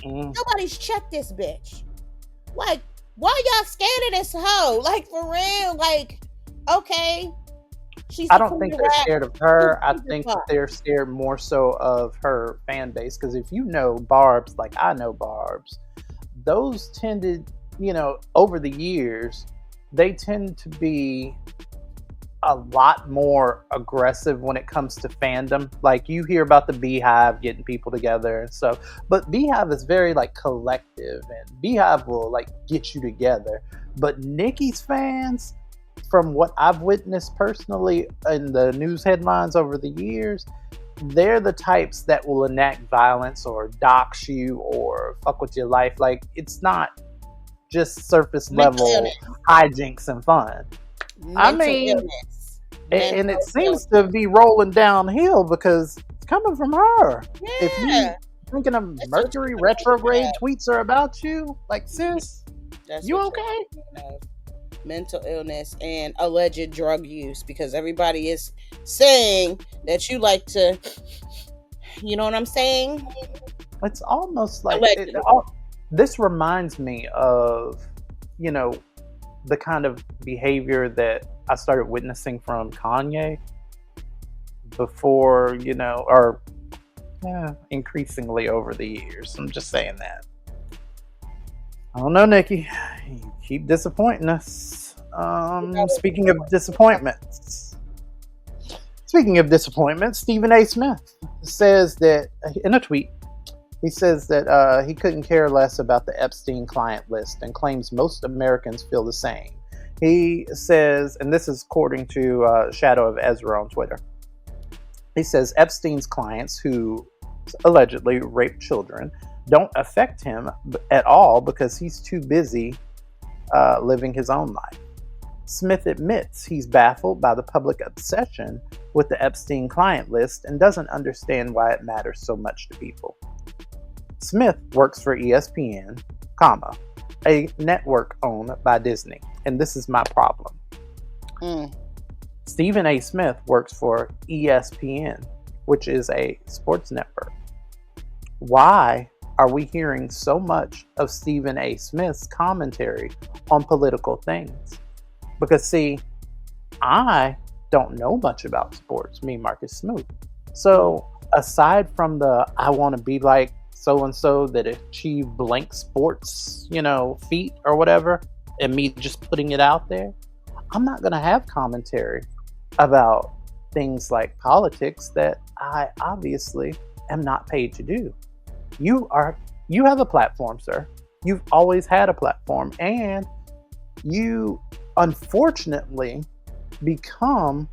Nobody's checked this bitch. Like, why y'all scared of this hoe? Like, for real? Like, okay. I don't think they're scared of her. I think that they're scared more so of her fan base. Because if you know Barb's, like I know Barb's, those tended, over the years, they tend to be a lot more aggressive when it comes to fandom. Like, you hear about the Beehive getting people together and stuff, but Beehive is very like collective, and Beehive will like get you together. But Nicki's fans, from what I've witnessed personally in the news headlines over the years, they're the types that will enact violence or dox you or fuck with your life. Like, it's not just surface level hijinks and fun. And it seems to be rolling downhill because it's coming from her. Yeah. If you thinking of Mercury retrograde tweets are about you, like, sis, you okay? Mental illness and alleged drug use, because everybody is saying that you like to, you know what I'm saying? It's almost like this reminds me of, you know, the kind of behavior that I started witnessing from Kanye before, you know, or increasingly over the years. I'm just saying that. I don't know, Nikki. You keep disappointing us. Speaking of disappointments, Stephen A. Smith says that in a tweet, he says that he couldn't care less about the Epstein client list and claims most Americans feel the same. He says, and this is according to Shadow of Ezra on Twitter, he says Epstein's clients who allegedly raped children don't affect him at all because he's too busy living his own life. Smith admits he's baffled by the public obsession with the Epstein client list and doesn't understand why it matters so much to people. Smith works for ESPN, a network owned by Disney, and this is my problem. Stephen A. Smith works for ESPN, which is a sports network. Why are we hearing so much of Stephen A. Smith's commentary on political things? Because, see, I don't know much about sports, me, Marcus Smoot. So, aside from the I want to be like so-and-so that achieved blank sports, you know, feat or whatever, and me just putting it out there, I'm not going to have commentary about things like politics that I obviously am not paid to do. You have a platform, sir. You've always had a platform, and you unfortunately become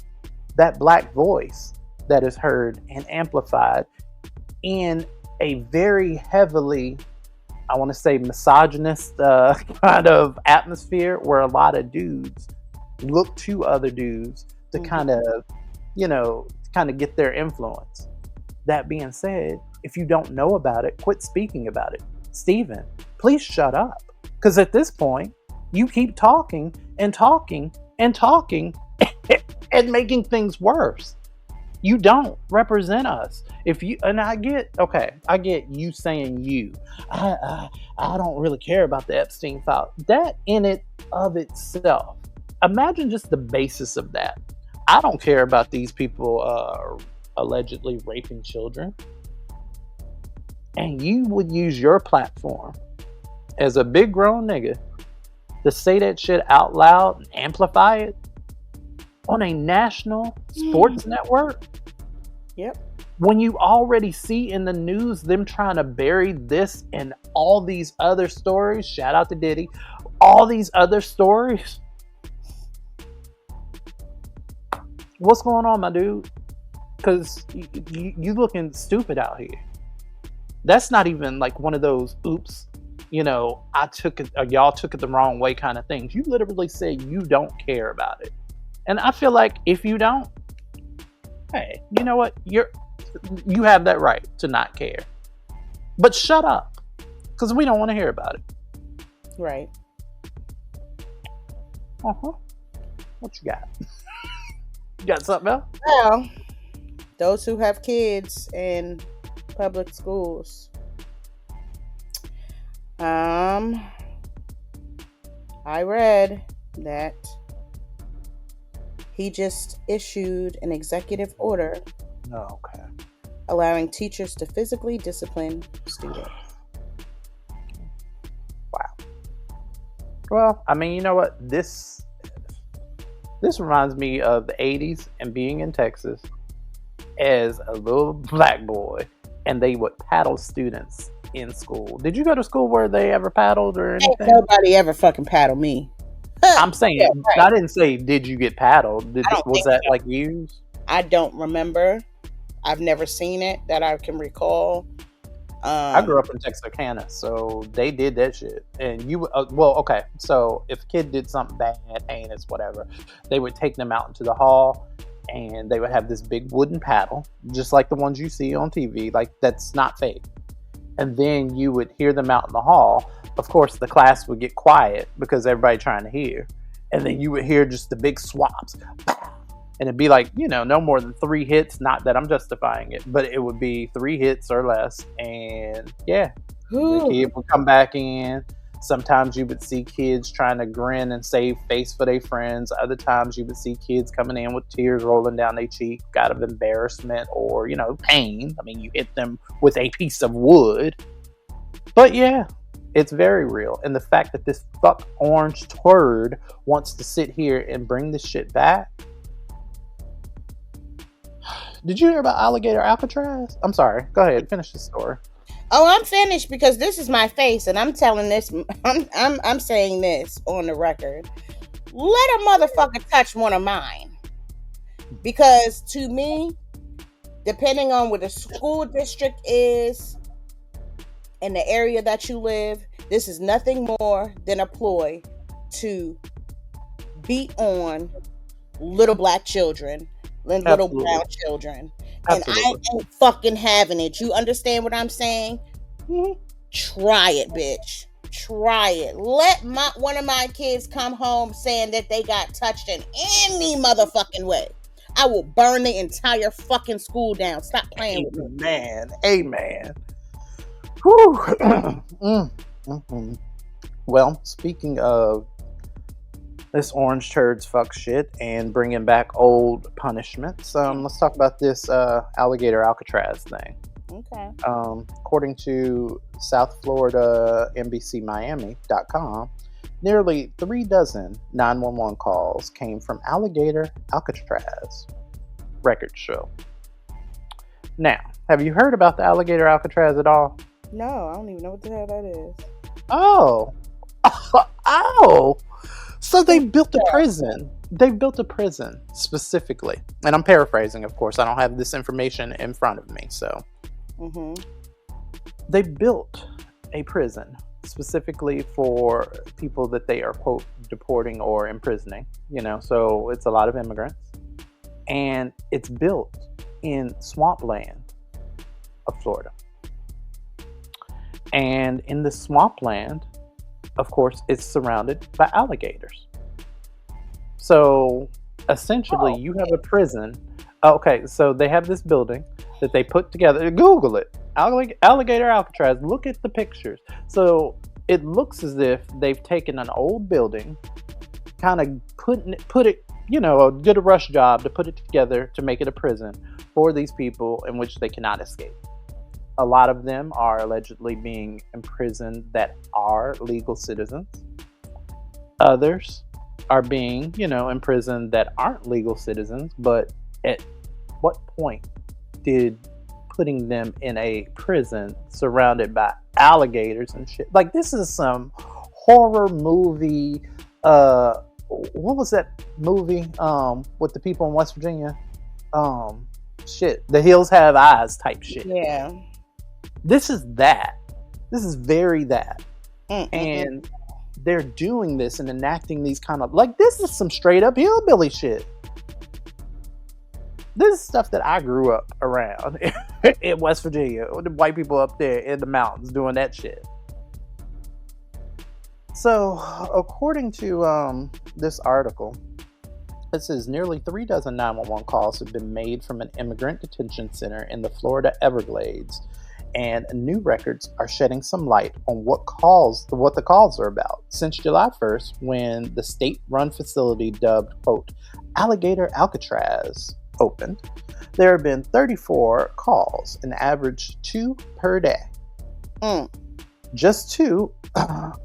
that black voice that is heard and amplified in a very heavily, I want to say, misogynist kind of atmosphere where a lot of dudes look to other dudes to kind of get their influence. That being said, if you don't know about it, quit speaking about it. Stephen, please shut up. Because at this point, you keep talking and talking and talking and making things worse. You don't represent us. I get you saying you. I don't really care about the Epstein Files. That in it of itself. Imagine just the basis of that. I don't care about these people allegedly raping children. And you would use your platform as a big grown nigga to say that shit out loud and amplify it on a national sports network? Yep. When you already see in the news them trying to bury this and all these other stories, shout out to Diddy, all these other stories. What's going on, my dude? Because you looking stupid out here. That's not even like one of those oops, y'all took it the wrong way kind of things. You literally say you don't care about it. And I feel like if you don't, hey, you know what? You have that right to not care. But shut up, because we don't want to hear about it. Right. What you got? You got something else? Well, those who have kids in public schools. I read that he just issued an executive order allowing teachers to physically discipline students. Wow. Well, I mean, you know what? This reminds me of the 80s and being in Texas as a little black boy, and they would paddle students in school. Did you go to school where they ever paddled or anything? Ain't nobody ever fucking paddle me. I'm saying, Yeah, right. I didn't say, did you get paddled? Was that like used? I don't remember. I've never seen it that I can recall. I grew up in Texarkana, so they did that shit. And you, okay. So if a kid did something bad, heinous, whatever, they would take them out into the hall, and they would have this big wooden paddle, just like the ones you see on TV. Like, that's not fake. And then you would hear them out in the hall. Of course, the class would get quiet because everybody trying to hear. And then you would hear just the big swaps. And it'd be like, no more than 3 hits. Not that I'm justifying it, but it would be 3 hits or less. And yeah, the kid would come back in. Sometimes you would see kids trying to grin and save face for their friends. Other times you would see kids coming in with tears rolling down their cheek out of embarrassment or, pain. I mean, you hit them with a piece of wood. But yeah, it's very real. And the fact that this fuck orange turd wants to sit here and bring this shit back. Did you hear about alligator Alcatraz? I'm sorry. Go ahead. Finish the story. Oh, I'm finished because this is my face, and I'm telling this. I'm saying this on the record. Let a motherfucker touch one of mine, because to me, depending on where the school district is and the area that you live, this is nothing more than a ploy to beat on little black children. Little brown children. Absolutely. And I ain't fucking having it. You understand what I'm saying? Mm-hmm. Try it, bitch. Try it. Let one of my kids come home saying that they got touched in any motherfucking way. I will burn the entire fucking school down. Stop playing with me. Amen. Whew. Mm-hmm. Well, speaking of this orange turds fuck shit and bringing back old punishments. Let's talk about this alligator Alcatraz thing. Okay. According to South Florida NBCMiami.com, nearly 36 911 calls came from alligator Alcatraz, records show. Now, have you heard about the alligator Alcatraz at all? No, I don't even know what the hell that is. Oh. Oh. So they built a prison. They built a prison specifically. And I'm paraphrasing, of course. I don't have this information in front of me. So they built a prison specifically for people that they are, quote, deporting or imprisoning. So it's a lot of immigrants. And it's built in swampland of Florida. And in the swampland, of course, it's surrounded by alligators. So essentially, you have a prison. Okay, so they have this building that they put together. Google it. Alligator Alcatraz. Look at the pictures. So it looks as if they've taken an old building, kind of put it, did a rush job to put it together to make it a prison for these people in which they cannot escape. A lot of them are allegedly being imprisoned that are legal citizens. Others are being, imprisoned that aren't legal citizens. But at what point did putting them in a prison surrounded by alligators and shit? Like, this is some horror movie. What was that movie with the people in West Virginia? The Hills Have Eyes type shit. Yeah. This is that. This is very that. And they're doing this and enacting these kind of, like, this is some straight up hillbilly shit. This is stuff that I grew up around in West Virginia. The white people up there in the mountains doing that shit. So, according to this article, it says nearly 36 911 calls have been made from an immigrant detention center in the Florida Everglades. And new records are shedding some light on what the calls are about. Since July 1st, when the state-run facility dubbed, quote, Alligator Alcatraz opened, there have been 34 calls, an average 2 per day. Just 2,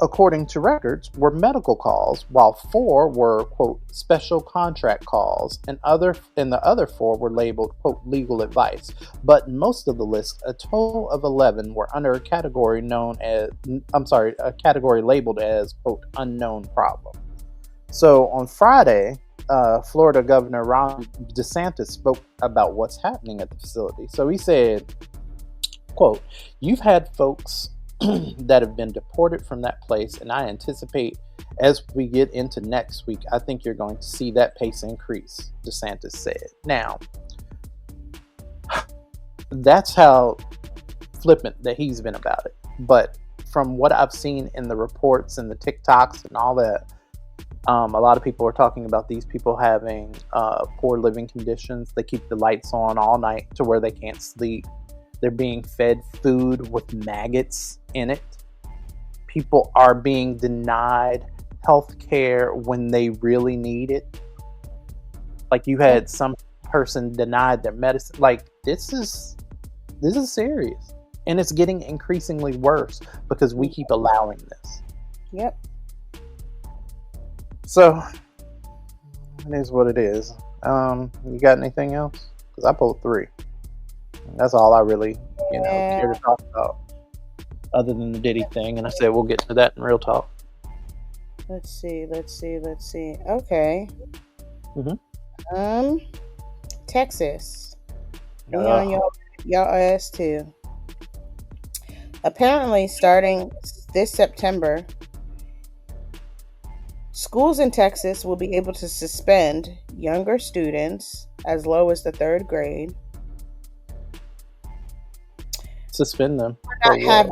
according to records, were medical calls, while 4 were, quote, special contract calls, and the other 4 were labeled, quote, legal advice. But in most of the list, a total of 11 were under a category a category labeled as, quote, unknown problem. So on Friday, Florida Governor Ron DeSantis spoke about what's happening at the facility. So he said, quote, "You've had folks that have been deported from that place, and I anticipate as we get into next week, I think you're going to see that pace increase," DeSantis said. Now, that's how flippant that he's been about it. But from what I've seen in the reports and the TikToks and all that, a lot of people are talking about these people having poor living conditions. They keep the lights on all night to where they can't sleep. They're being fed food with maggots in it. People are being denied health care when they really need it. Like you had some person denied their medicine. Like this is serious. And it's getting increasingly worse because we keep allowing this. Yep. So it is what it is. You got anything else? Because I pulled 3. That's all I really, care to talk about, other than the Diddy thing. And I said we'll get to that in real talk. Let's see. Okay. Mm-hmm. Texas. We on y'all ass too. Apparently, starting this September, schools in Texas will be able to suspend younger students as low as the 3rd grade. Suspend them for not having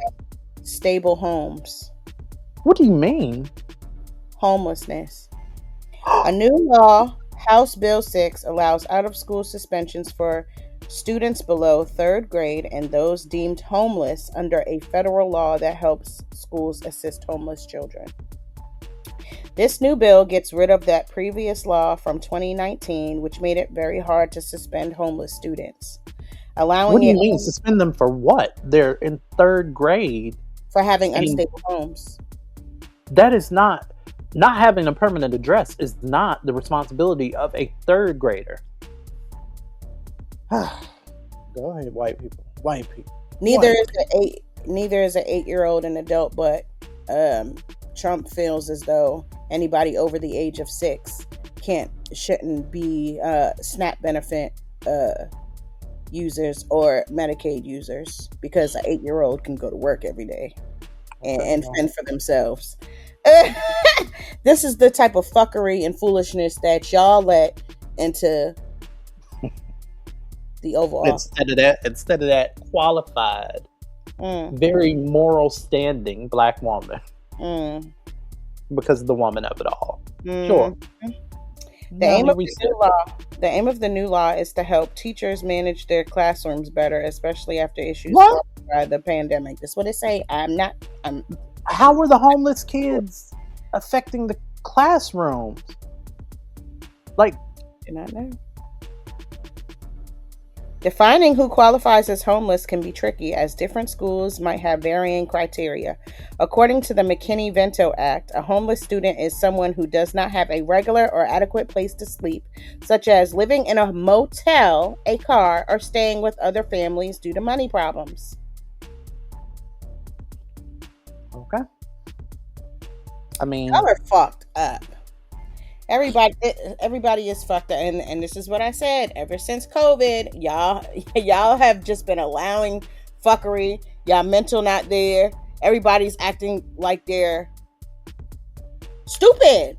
stable homes. What do you mean? Homelessness. A new law, House Bill 6, allows out-of-school suspensions for students below 3rd grade and those deemed homeless under a federal law that helps schools assist homeless children. This new bill gets rid of that previous law from 2019, which made it very hard to suspend homeless students. What do you mean suspend them for what? They're in 3rd grade. For having unstable homes. That is not having a permanent address is not the responsibility of a 3rd grader. Go ahead, white people. Neither is an 8-year-old an adult, but Trump feels as though anybody over the age of 6 shouldn't be SNAP benefit users or Medicaid users because an 8-year-old can go to work every day and fend for themselves. This is the type of fuckery and foolishness that y'all let into the Oval Office. Instead of that qualified, very moral standing black woman, because of the woman of it all. Sure. The aim of the new law is to help teachers manage their classrooms better, especially after issues by the pandemic. That's what it say. How were the homeless kids affecting the classrooms? Like, do not know. Defining who qualifies as homeless can be tricky, as different schools might have varying criteria. According to the McKinney-Vento Act, a homeless student is someone who does not have a regular or adequate place to sleep, such as living in a motel, a car, or staying with other families due to money problems. Okay. I mean, y'all are fucked up. Everybody is fucked up, and this is what I said. Ever since COVID, y'all have just been allowing fuckery. Y'all mental not there. Everybody's acting like they're stupid.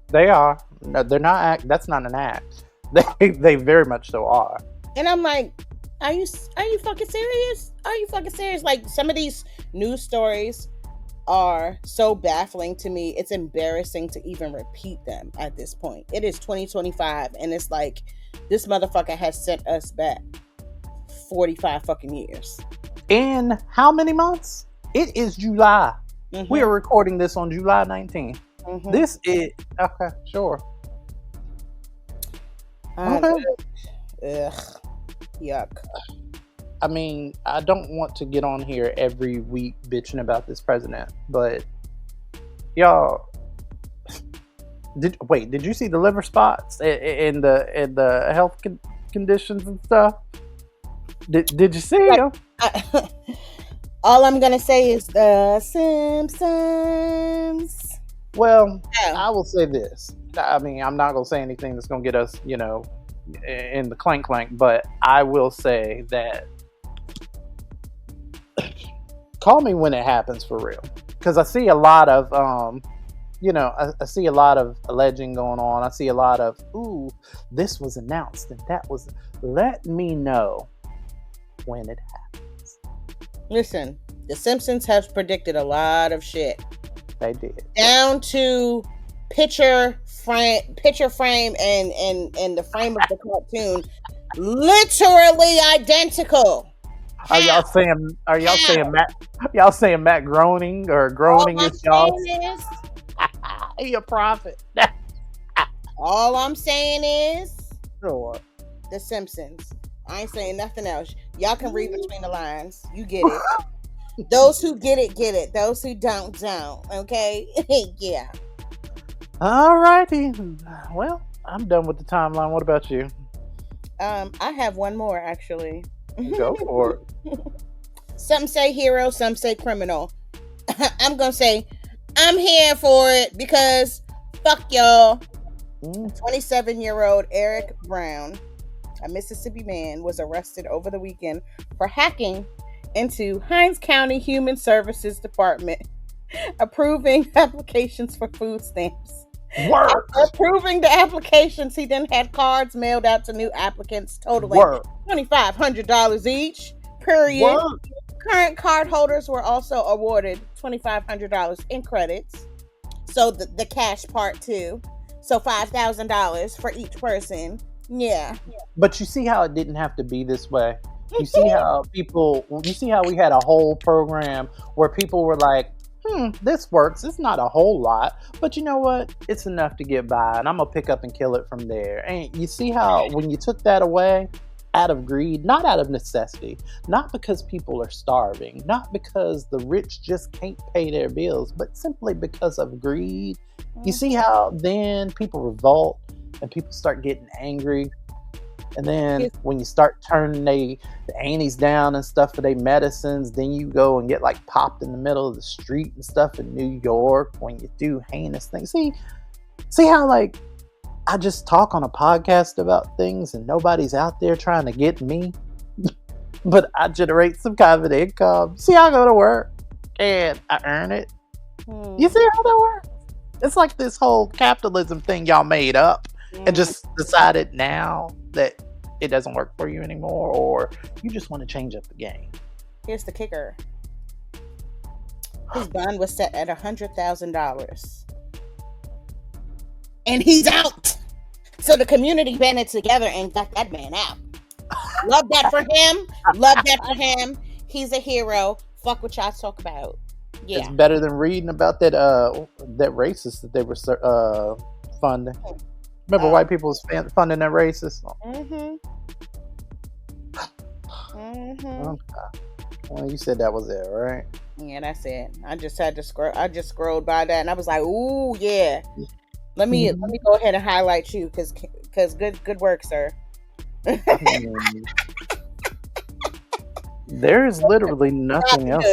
They are. No, they're not. That's not an act. They very much so are. And I'm like, are you fucking serious? Are you fucking serious? Like, some of these news stories are so baffling to me. It's embarrassing to even repeat them at this point. It is 2025, and it's like this motherfucker has sent us back 45 fucking years. In how many months? It is July. Mm-hmm. We are recording this on July 19th. Mm-hmm. This is okay. Sure. Okay. Ugh. Yuck. I mean, I don't want to get on here every week bitching about this president, but y'all, did you see the liver spots in the health conditions and stuff? Did you see them? All I'm gonna say is the Simpsons. Well, I will say this. I mean, I'm not gonna say anything that's gonna get us, in the clank, but I will say that call me when it happens for real, because I see a lot of I see a lot of alleging going on. I see a lot of this was announced and that was. Let me know when it happens. Listen, the Simpsons have predicted a lot of shit. They did, down to picture frame and the frame of the cartoon, literally identical. Are y'all saying Matt Groening or Groening is y'all? He a prophet. All I'm saying is Sure. the Simpsons. I ain't saying nothing else. Y'all can read between the lines. You get it. Those who get it, get it. Those who don't. Okay? Yeah. All righty. Well, I'm done with the timeline. What about you? I have one more, actually. Go for it. Some say hero, some say criminal. I'm going to say I'm here for it because fuck y'all. 27-year-old Eric Brown, a Mississippi man, was arrested over the weekend for hacking into Hinds County Human Services Department, approving applications for food stamps. After approving the applications, he then had cards mailed out to new applicants totaling $2,500 each. Period. Current card holders were also awarded $2,500 in credits. So the cash part too. So $5,000 for each person. Yeah. But you see how it didn't have to be this way. You see how we had a whole program where people were like, this works. It's not a whole lot, but you know what? It's enough to get by, and I'm going to pick up and kill it from there. And you see how when you took that away out of greed, not out of necessity, not because people are starving, not because the rich just can't pay their bills, but simply because of greed. You see how then people revolt and people start getting angry. And then when you start turning the anties down and stuff for their medicines, then you go and get like popped in the middle of the street and stuff in New York when you do heinous things. See how like I just talk on a podcast about things and nobody's out there trying to get me, but I generate some kind of an income. See how I go to work and I earn it. You see how that works? It's like this whole capitalism thing y'all made up and just decided now that it doesn't work for you anymore, or you just want to change up the game. Here's the kicker. His bond was set at $100,000. And he's out. So the community banded together and got that man out. Love that for him. Love that for him. He's a hero. Fuck what y'all talk about. Yeah. It's better than reading about that racist that they were funding. Remember white people was funding that racist? Okay. Well, you said that was it, right? Yeah, that's it. I just had to scroll. I just scrolled by that, and I was like, "Ooh, yeah." Let me go ahead and highlight you, because good work, sir. There is literally nothing else.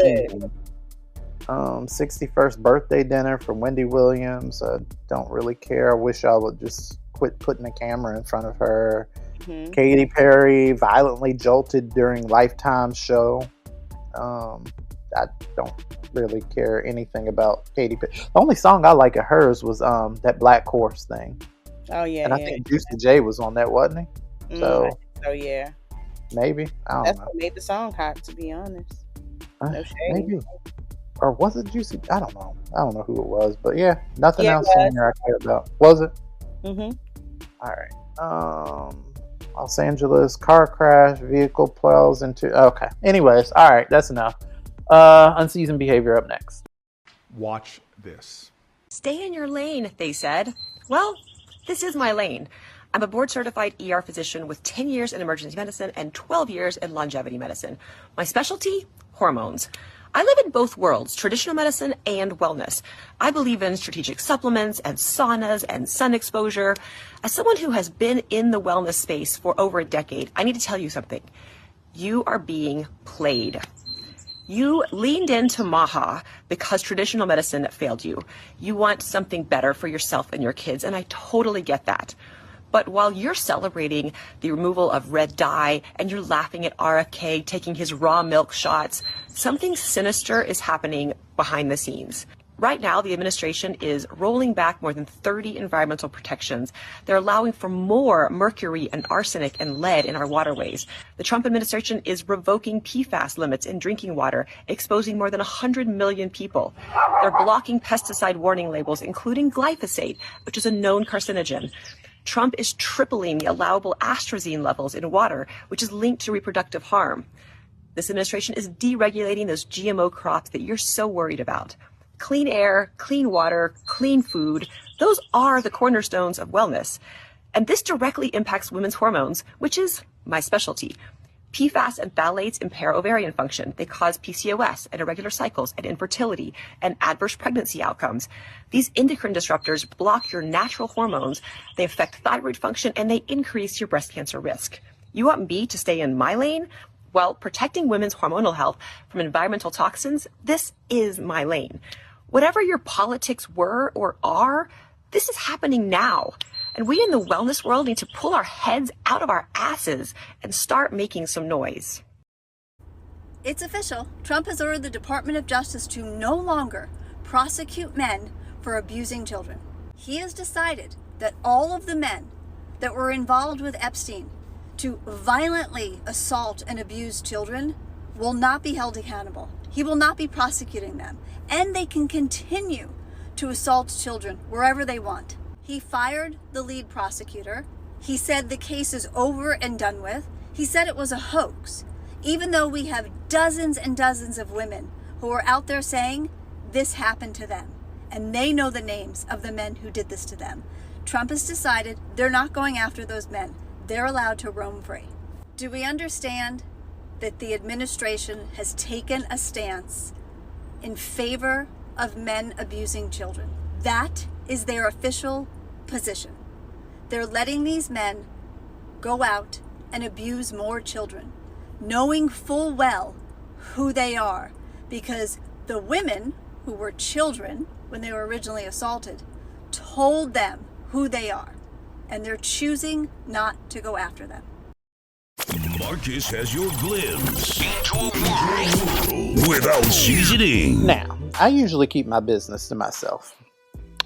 61st birthday dinner for Wendy Williams. I don't really care. I wish I would just quit putting a camera in front of her. Katy Perry violently jolted during Lifetime's show. I don't really care anything about Katy Perry. The only song I like of hers was that Black Horse thing. Oh yeah, and I think Juicy J was on that, wasn't he? So yeah, maybe I don't That's know. what made the song hot, to be honest. No shade. Maybe. Or was it Juicy? I don't know. I don't know who it was, but yeah, nothing else in here I care about. Was it? All right. Los Angeles car crash, vehicle plows into. Okay. Anyways, all right, that's enough. Unseasoned behavior up next. Watch this. Stay in your lane, they said. Well, this is my lane. I'm a board-certified ER physician with 10 years in emergency medicine and 12 years in longevity medicine. My specialty? Hormones. I live in both worlds, traditional medicine and wellness. I believe in strategic supplements and saunas and sun exposure. As someone who has been in the wellness space for over a decade, I need to tell you something. You are being played. You leaned into Maha because traditional medicine failed you. You want something better for yourself and your kids, and I totally get that. But while you're celebrating the removal of red dye and you're laughing at RFK taking his raw milk shots, something sinister is happening behind the scenes. Right now, the administration is rolling back more than 30 environmental protections. They're allowing for more mercury and arsenic and lead in our waterways. The Trump administration is revoking PFAS limits in drinking water, exposing more than 100 million people. They're blocking pesticide warning labels, including glyphosate, which is a known carcinogen. Trump is tripling the allowable astrazine levels in water, which is linked to reproductive harm. This administration is deregulating those GMO crops that you're so worried about. Clean air, clean water, clean food, those are the cornerstones of wellness. And this directly impacts women's hormones, which is my specialty. PFAS and phthalates impair ovarian function. They cause PCOS and irregular cycles and infertility and adverse pregnancy outcomes. These endocrine disruptors block your natural hormones. They affect thyroid function and they increase your breast cancer risk. You want me to stay in my lane? Well, protecting women's hormonal health from environmental toxins, this is my lane. Whatever your politics were or are, this is happening now. And we in the wellness world need to pull our heads out of our asses and start making some noise. It's official. Trump has ordered the Department of Justice to no longer prosecute men for abusing children. He has decided that all of the men that were involved with Epstein to violently assault and abuse children will not be held accountable. He will not be prosecuting them. And they can continue to assault children wherever they want. He fired the lead prosecutor. He said the case is over and done with. He said it was a hoax, even though we have dozens and dozens of women who are out there saying this happened to them. And they know the names of the men who did this to them. Trump has decided they're not going after those men. They're allowed to roam free. Do we understand that the administration has taken a stance in favor of men abusing children? That is their official position. They're letting these men go out and abuse more children, knowing full well who they are, because the women who were children when they were originally assaulted told them who they are, and they're choosing not to go after them. Marcus has your glimpse into a world without seasoning. Now, I usually keep my business to myself,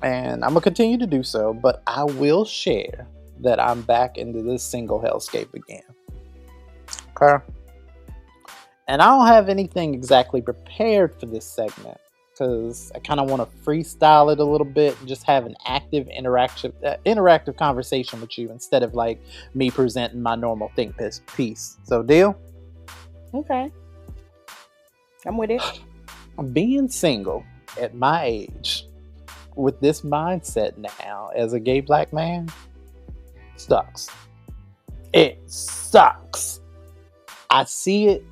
and I'm going to continue to do so, but I will share that I'm back into this single hellscape again. Okay? And I don't have anything exactly prepared for this segment, because I kind of want to freestyle it a little bit and just have an active, interactive conversation with you instead of like me presenting my normal think piece. So, deal? Okay. I'm with it. Being single at my age, with this mindset now as a gay black man, sucks. It sucks. I see it,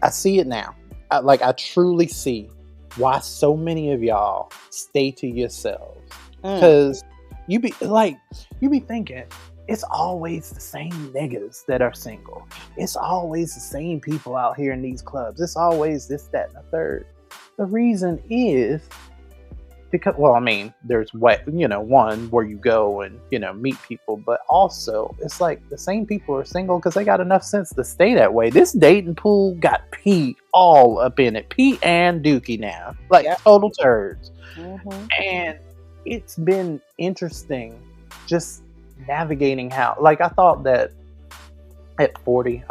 I see it now. I truly see why so many of y'all stay to yourselves. Because you be thinking, it's always the same niggas that are single. It's always the same people out here in these clubs. It's always this, that, and the third. The reason is because, there's one where you go and, meet people, but also it's like the same people are single because they got enough sense to stay that way. This dating pool got Pete all up in it. Pete and Dookie now. Total turds. Mm-hmm. And it's been interesting just navigating how, I thought that at 40,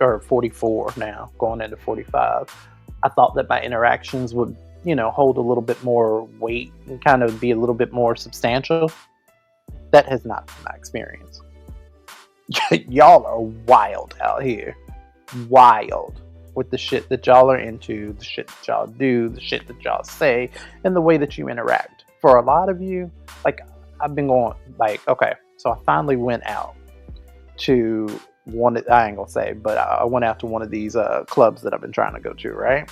or 44 now, going into 45, I thought that my interactions would hold a little bit more weight and kind of be a little bit more substantial. That has not been my experience. Y'all are wild out here. Wild with the shit that y'all are into, the shit that y'all do, the shit that y'all say, and the way that you interact. For a lot of you, I've been going, okay, So I finally went out to I ain't gonna say, but I went out to one of these clubs that I've been trying to go to, right?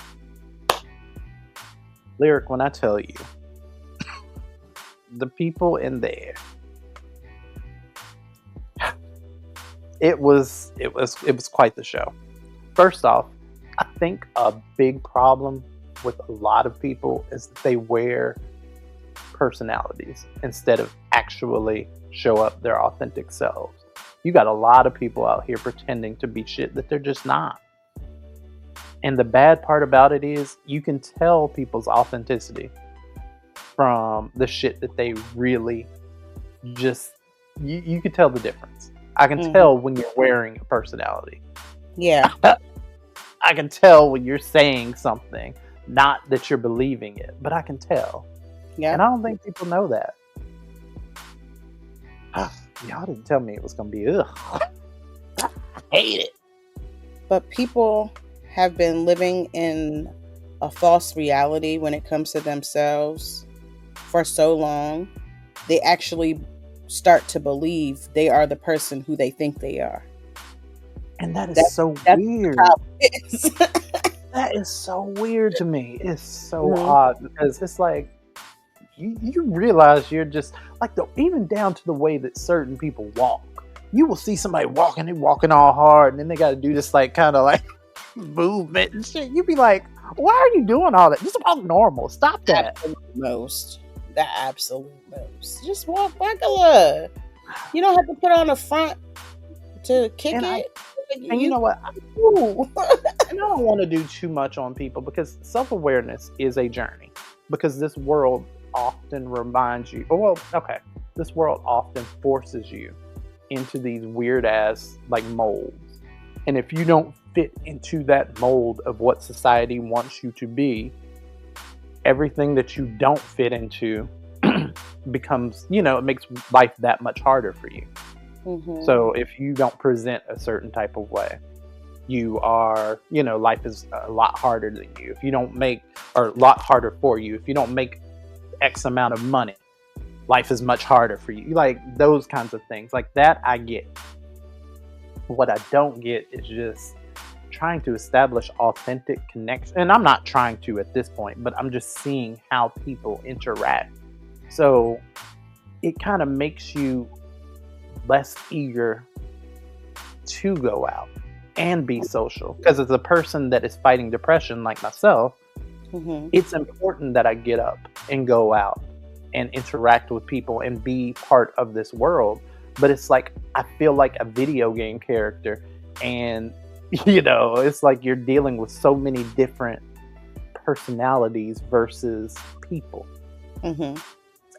Lyric, when I tell you, the people in there, it was quite the show. First off, I think a big problem with a lot of people is that they wear personalities instead of actually show up their authentic selves. You got a lot of people out here pretending to be shit that they're just not. And the bad part about it is you can tell people's authenticity from the shit that they really just, you can tell the difference. I can tell when you're wearing a personality. Yeah. I can tell when you're saying something, not that you're believing it, but I can tell. Yeah. And I don't think people know that. Y'all didn't tell me it was going to be, ugh. I hate it. But people have been living in a false reality when it comes to themselves for so long. They actually start to believe they are the person who they think they are. And that's so weird. That is so weird to me. It's so odd because it's like, you realize you're just like even down to the way that certain people walk. You will see somebody walking all hard, and then they got to do this like kind of like movement and shit. You'd be like, why are you doing all that? Just walk normal. Stop that. The absolute most. Just walk regular. You don't have to put on a front to kick it. And you know what? And I don't want to do too much on people because self-awareness is a journey. Because this world often reminds you, this world often forces you into these weird ass like molds. And if you don't fit into that mold of what society wants you to be, everything that you don't fit into becomes, it makes life that much harder for you. So if you don't present a certain type of way, you are, life is a lot harder than you. If you don't make, or a lot harder for you, if you don't make X amount of money, life is much harder for you. Like those kinds of things like that, I get. What I don't get is just trying to establish authentic connection. And I'm not trying to at this point, but I'm just seeing how people interact. So it kind of makes you less eager to go out and be social. Because as a person that is fighting depression like myself, it's important that I get up and go out and interact with people and be part of this world. But it's like, I feel like a video game character. And, it's like you're dealing with so many different personalities versus people.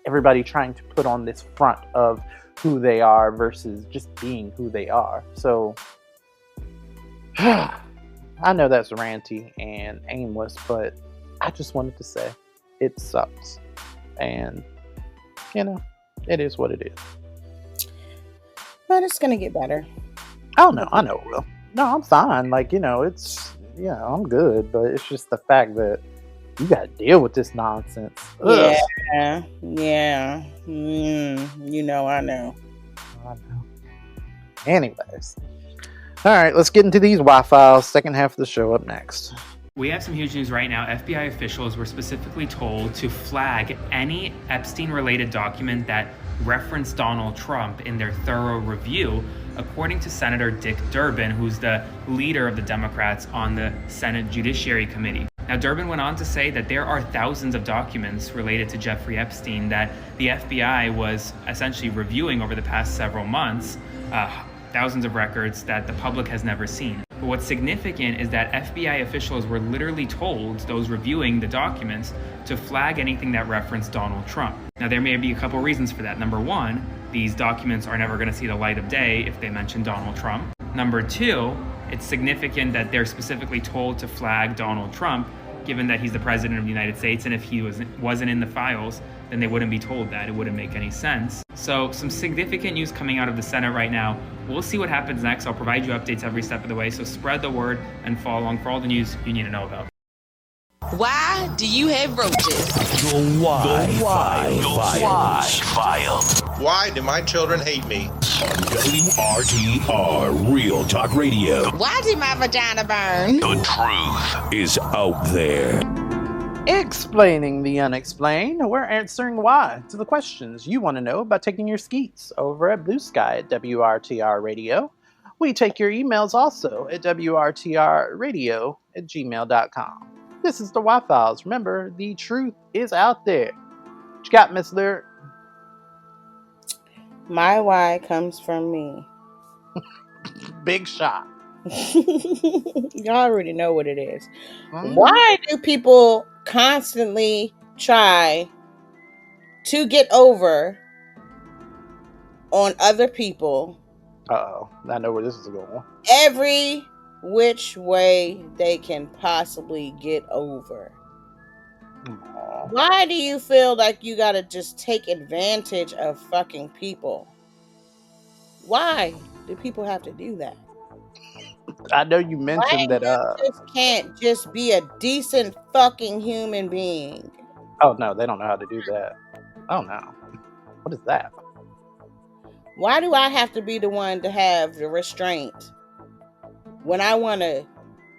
Everybody trying to put on this front of who they are versus just being who they are. So I know that's ranty and aimless, but I just wanted to say it sucks. And, it is what it is. But it's going to get better. Oh, no, I know it will. No, I'm fine. Like, it's, I'm good. But it's just the fact that you got to deal with this nonsense. Ugh. Yeah. I know. Anyways. All right, let's get into these Y-Files. Second half of the show up next. We have some huge news right now. FBI officials were specifically told to flag any Epstein-related document that referenced Donald Trump in their thorough review, according to Senator Dick Durbin, who's the leader of the Democrats on the Senate Judiciary Committee. Now, Durbin went on to say that there are thousands of documents related to Jeffrey Epstein that the FBI was essentially reviewing over the past several months, thousands of records that the public has never seen. But what's significant is that FBI officials were literally told, those reviewing the documents, to flag anything that referenced Donald Trump. Now, there may be a couple reasons for that. Number one, these documents are never going to see the light of day if they mention Donald Trump. Number two, it's significant that they're specifically told to flag Donald Trump, given that he's the president of the United States, and if he wasn't in the files, then they wouldn't be told that. It wouldn't make any sense. So some significant news coming out of the Senate right now. We'll see what happens next. I'll provide you updates every step of the way, so spread the word and follow along for all the news you need to know about. Why do you have roaches? The Why Files. Why do my children hate me? On WRTR Real Talk Radio. Why did my vagina burn? The truth is out there. Explaining the unexplained, we're answering why to the questions you want to know by taking your skeets over at Blue Sky at WRTR Radio. We take your emails also at WRTRradio@gmail.com. This is the Why Files. Remember, the truth is out there. What you got, Miss Lyric? My why comes from me. Big shot. Y'all already know what it is. Why do people constantly try to get over on other people? Uh-oh. I know where this is going. Every which way they can possibly get over. Aww. Why do you feel like you gotta just take advantage of fucking people? Why do people have to do that? I know you mentioned that just can't just be a decent fucking human being. Oh no, they don't know how to do that. Oh no. What is that? Why do I have to be the one to have the restraint when I want to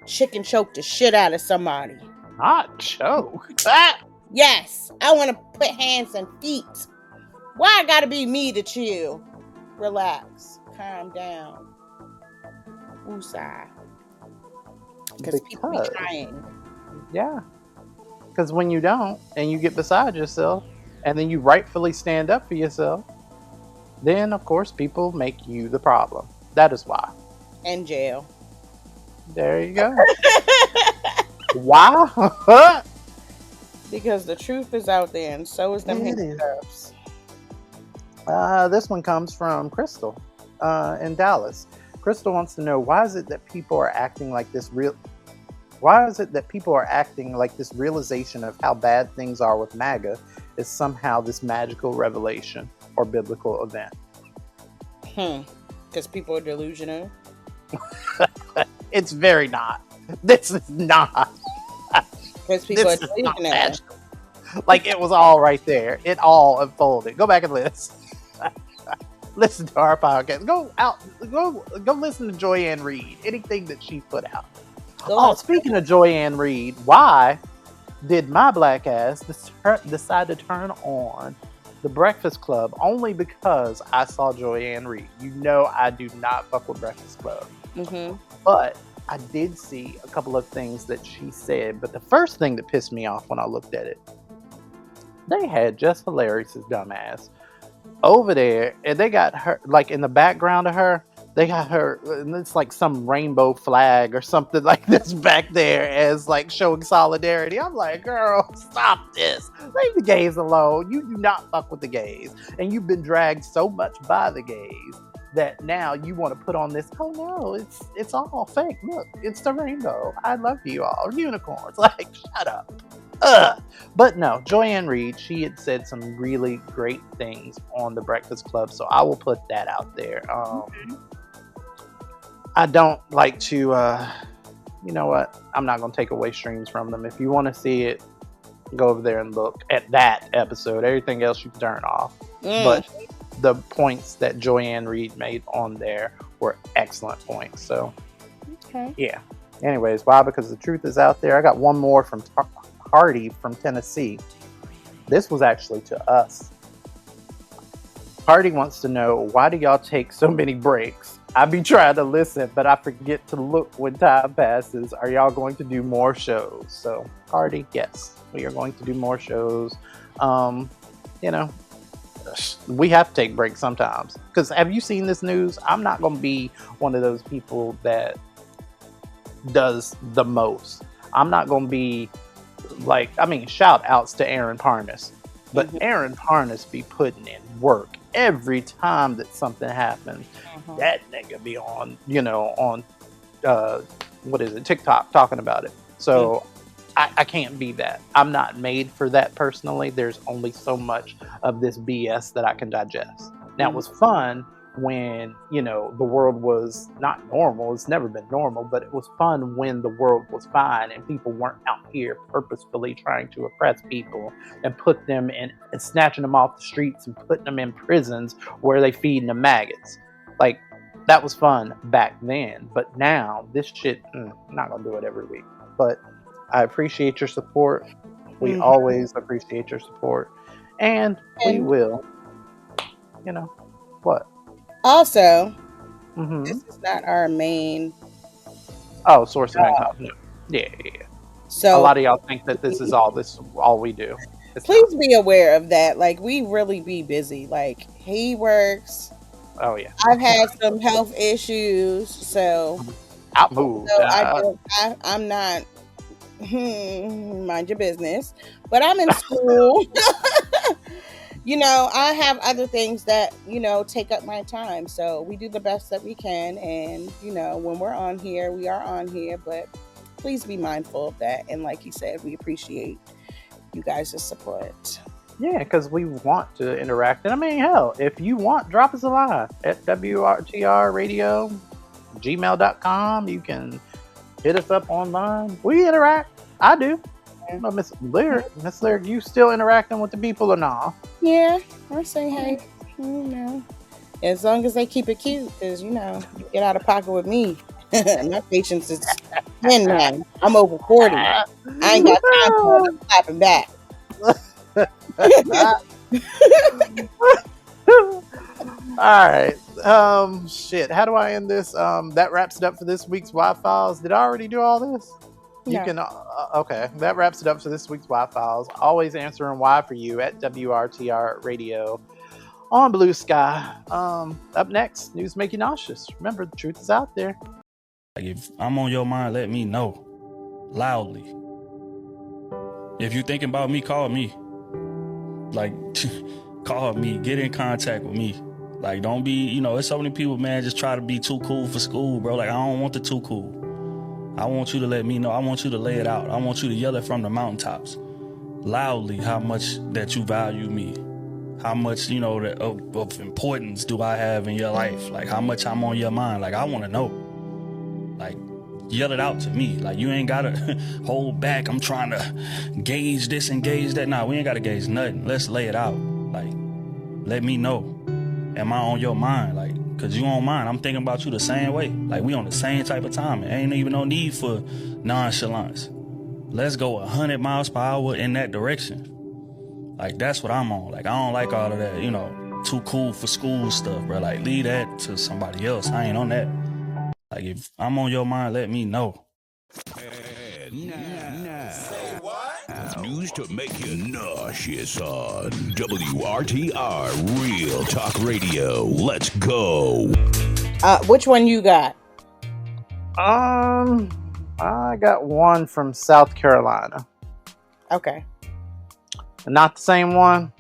chicken choke the shit out of somebody? Not choke. Yes, I want to put hands and feet. Why I gotta be me to chill? Relax. Calm down. Woosah. Because people be trying. Yeah. Because when you don't, and you get beside yourself, and then you rightfully stand up for yourself, then of course people make you the problem. That is why. And jail. There you go. Why? Because the truth is out there, and so is them handcuffs. This one comes from Crystal in Dallas. Crystal wants to know, why is it that people are acting like this realization of how bad things are with MAGA is somehow this magical revelation or biblical event? Because people are delusional. It's very not. This is not. Because people are delusional. Like, it was all right there. It all unfolded. Go back and listen. Listen to our podcast. Go listen to Joyanne Reed. Anything that she put out. Speaking of Joyanne Reed, why did my black ass decide to turn on The Breakfast Club? Only because I saw Joyanne Reed. You know I do not fuck with Breakfast Club. Mm-hmm. But I did see a couple of things that she said. But the first thing that pissed me off when I looked at it, they had Just Hilarious's dumbass over there, and they got her, like, in the background of her, they got her, and it's like some rainbow flag or something like this back there as like showing solidarity. I'm like, girl, stop this. Leave the gays alone. You do not fuck with the gays. And you've been dragged so much by the gays that now you want to put on this, oh no, it's all fake. Look, it's the rainbow. I love you all. Unicorns. Like, shut up. But no, Joyanne Reed, she had said some really great things on The Breakfast Club, so I will put that out there. I don't like to, you know what? I'm not going to take away streams from them. If you want to see it, go over there and look at that episode. Everything else you can turn off. But the points that Joyanne Reed made on there were excellent points. So, yeah. Anyways, why? Because the truth is out there. I got one more from Hardy from Tennessee. This was actually to us. Hardy wants to know, why do y'all take so many breaks? I be trying to listen, but I forget to look when time passes. Are y'all going to do more shows? So, Hardy, yes, we are going to do more shows. You know, we have to take breaks sometimes. Because have you seen this news? I'm not going to be one of those people that does the most. I'm not going to be like, I mean, shout outs to Aaron Parnas, but Aaron Parnas be putting in work every time that something happens. That nigga be on, you know, on what is it, TikTok, talking about it. So I can't be that. I'm not made for that personally. There's only so much of this BS that I can digest. Now, it was fun when, you know, the world was not normal. It's never been normal, but it was fun when the world was fine and people weren't out here purposefully trying to oppress people and put them in and snatching them off the streets and putting them in prisons where they feeding them maggots. Like, that was fun back then, but now this shit, I'm not gonna do it every week. But I appreciate your support. We always appreciate your support, and we will, you know, what? Also, this is not our main source of income. No. Yeah. So a lot of y'all think that this is all we do. Please be aware of that. Like, we really be busy. Like, he works. Oh yeah. I've had some health issues, so outmoved. I'm not. Mind your business. But I'm in school. You know, I have other things that, you know, take up my time. So we do the best that we can. And, you know, when we're on here, we are on here. But please be mindful of that. And like you said, we appreciate you guys' support. Yeah, because we want to interact. And I mean, hell, if you want, drop us a line at WRTR Radio, gmail.com. You can hit us up online. We interact. I do. Miss Lyric, you still interacting with the people or not? Yeah, I say hey. You know, as long as they keep it cute, because, you know, you get out of pocket with me. My patience is 10 now. I'm over 40. I ain't got time for all the clapping back. All right. Shit. How do I end this? That wraps it up for this week's Y-Files. Did I already do all this? You can. Okay. That wraps it up for this week's Y-Files. Always answering why for you at WRTR Radio on Blue Sky. Up next, news make you nauseous. Remember, the truth is out there. Like, if I'm on your mind, let me know loudly. If you're thinking about me, call me. Like, call me, get in contact with me. Like, don't be, you know, there's so many people, man, just try to be too cool for school, bro. Like, I don't want the too cool. I want you to let me know. I want you to lay it out. I want you to yell it from the mountaintops loudly how much that you value me. How much, you know, of importance do I have in your life? Like, how much I'm on your mind. Like, I want to know. Like, yell it out to me. Like, you ain't gotta hold back. I'm trying to gauge this and gauge that. Nah, we ain't gotta gauge nothing. Let's lay it out. Like, let me know. Am I on your mind? Like, cause you on mine. I'm thinking about you the same way. Like, we on the same type of time. Ain't even no need for nonchalance. Let's go 100 miles per hour in that direction. Like, that's what I'm on. Like, I don't like all of that, you know, too cool for school stuff, bro. Like, leave that to somebody else. I ain't on that. Like, if I'm on your mind, let me know. Say what? News to make you nauseous on WRTR Real Talk Radio. Let's go. Which one you got? I got one from South Carolina. Okay. Not the same one?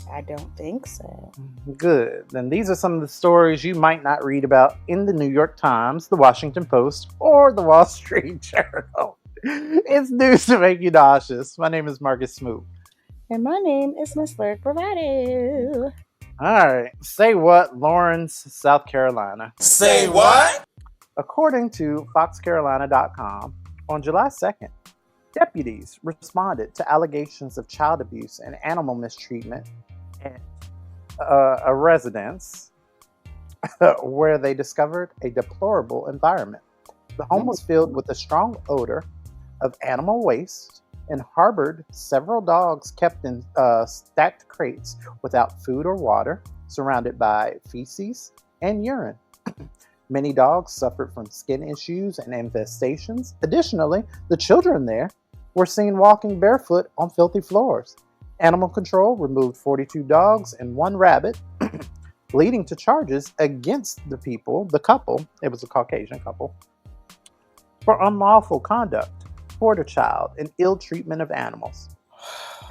I don't think so. Good. Then these are some of the stories you might not read about in the New York Times, the Washington Post, or the Wall Street Journal. It's news to make you nauseous. My name is Marcus Smoot. And my name is Miss Lyric Bravado. All right. Say what, Lawrence, South Carolina? Say what? According to FoxCarolina.com, on July 2nd, deputies responded to allegations of child abuse and animal mistreatment at a residence where they discovered a deplorable environment. The home was filled with a strong odor of animal waste and harbored several dogs kept in stacked crates without food or water, surrounded by feces and urine. Many dogs suffered from skin issues and infestations. Additionally, the children there were seen walking barefoot on filthy floors. Animal control removed 42 dogs and 1 rabbit, leading to charges against the couple, it was a Caucasian couple, for unlawful conduct toward a child and ill treatment of animals.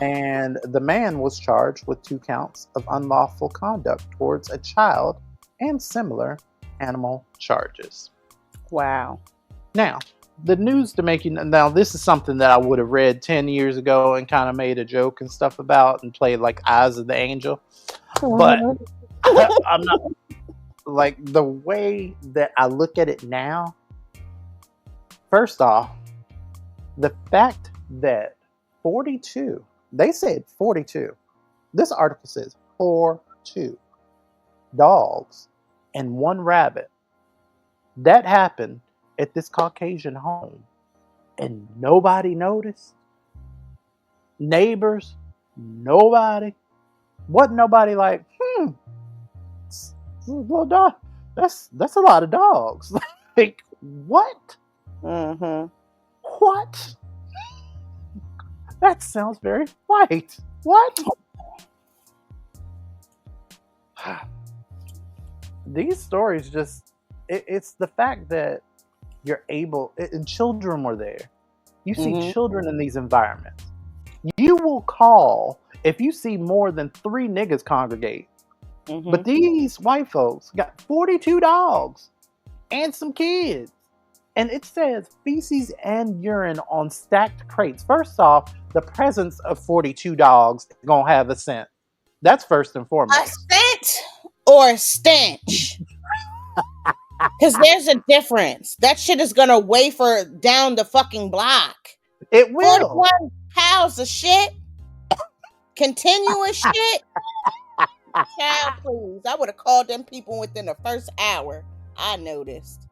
And the man was charged with 2 counts of unlawful conduct towards a child and similar animal charges. Wow. Now, the news to make you... Now, this is something that I would have read 10 years ago and kind of made a joke and stuff about and played like Eyes of the Angel. But I'm like the way that I look at it now, first off, the fact that 42, they said 42. This article says 42 dogs and one rabbit. That happened at this Caucasian home and nobody noticed. Neighbors, nobody. Wasn't nobody like, well, dog, that's a lot of dogs. Like, what? Mm-hmm. What? That sounds very white. What? These stories just, it's the fact that you're able, and children were there. You see children in these environments. You will call if you see more than 3 niggas congregate. But these white folks got 42 dogs and some kids. And it says feces and urine on stacked crates. First off, the presence of 42 dogs is going to have a scent. That's first and foremost. A scent or a stench? Because there's a difference. That shit is going to wafer down the fucking block. It will. 41 pounds of shit? Continuous shit? Child, please. I would have called them people within the first hour. I noticed.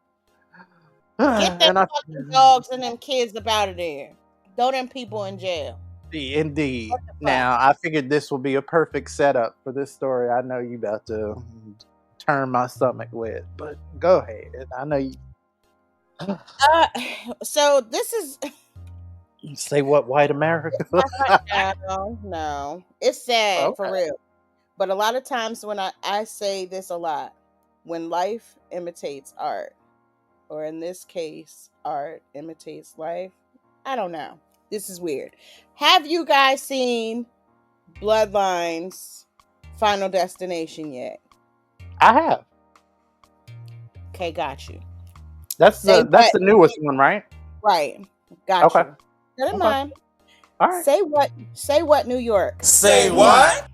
Get them fucking dogs and them kids up out of there. Throw them people in jail. Indeed. Now, I figured this will be a perfect setup for this story. I know you about to turn my stomach wet, but go ahead. I know you. So this is. Say what, white America? No. It's sad, for real. But a lot of times when I say this a lot, when life imitates art, or in this case, art imitates life, I don't know. This is weird. Have you guys seen Bloodline's Final Destination yet? I have. Okay, got you. That's the newest one, right? Right. Got you. Never mind. All right. Say what, New York? Say what?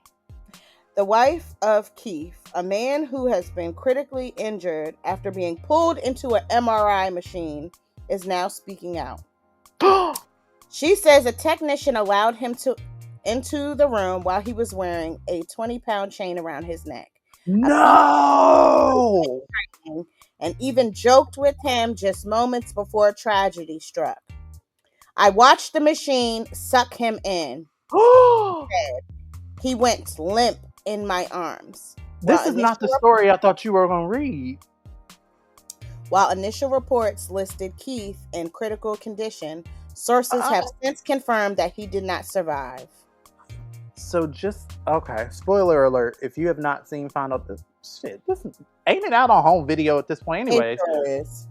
The wife of Keith, a man who has been critically injured after being pulled into an MRI machine, is now speaking out. She says a technician allowed him into the room while he was wearing a 20-pound chain around his neck. No! And even joked with him just moments before tragedy struck. I watched the machine suck him in. He went limp in my arms. This is not the story I thought you were going to read. While initial reports listed Keith in critical condition, sources have since confirmed that he did not survive. So spoiler alert, if you have not seen ain't it out on home video at this point anyways? It sure is.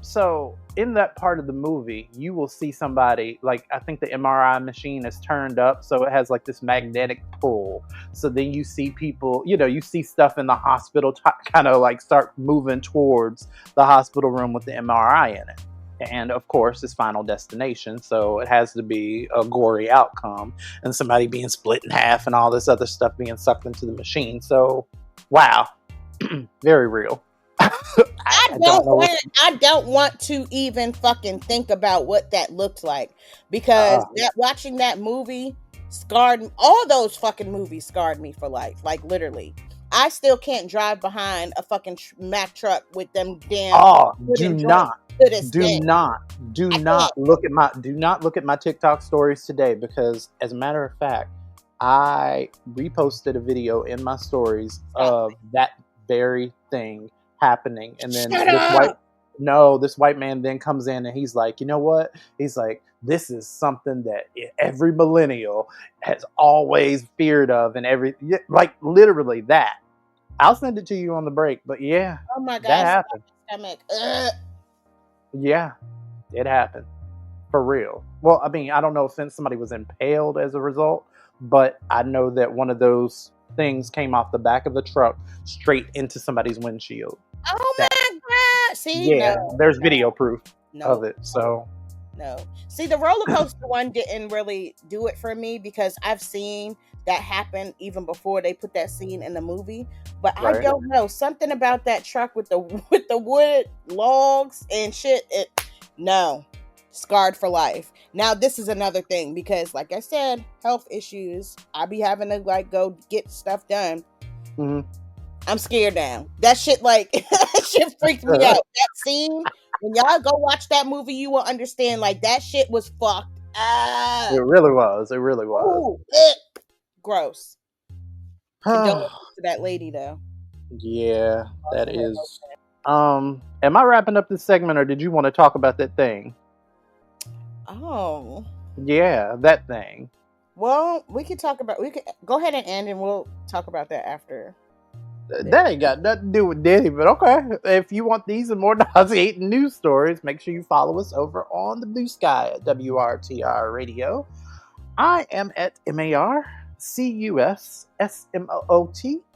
So in that part of the movie, you will see somebody, like, I think the MRI machine is turned up, so it has like this magnetic pull. So then you see people, you see stuff in the hospital kind of like start moving towards the hospital room with the MRI in it. And of course, it's Final Destination, so it has to be a gory outcome and somebody being split in half and all this other stuff being sucked into the machine. So, wow, very real. I don't want to even fucking think about what that looked like, because watching that movie scarred me. All those fucking movies scarred me for life, like literally. I still can't drive behind a fucking Mack truck with them damn. Do not look at my TikTok stories today, because as a matter of fact, I reposted a video in my stories of that very thing happening, and then this white man then comes in and he's like, you know what? He's like, this is something that every millennial has always feared of, and like literally that. I'll send it to you on the break, but yeah. Oh my gosh, that happened. Stomach. Yeah, it happened for real. Well, I mean, I don't know if somebody was impaled as a result, but I know that one of those things came off the back of the truck straight into somebody's windshield. Oh my God! See, there's video proof of it. So no, see, the roller coaster one didn't really do it for me, because I've seen that happened even before they put that scene in the movie. But I Right. don't know, something about that truck with the wood logs and shit. No, scarred for life. Now this is another thing because, like I said, health issues. I be having to like go get stuff done. Mhm. I'm scared now. That shit like that shit freaked me out. That scene, when y'all go watch that movie, you will understand. Like that shit was fucked up. It really was. It really was. Ooh, gross. Condolences to that lady though. Yeah, that is. Am I wrapping up this segment, or did you want to talk about that thing? Oh. Yeah, that thing. Well, we could go ahead and end, and we'll talk about that after. That ain't got nothing to do with Diddy, but okay. If you want these and more nauseating news stories, make sure you follow us over on the Blue Sky at WRTR Radio. I am at MARCUSSMOOT.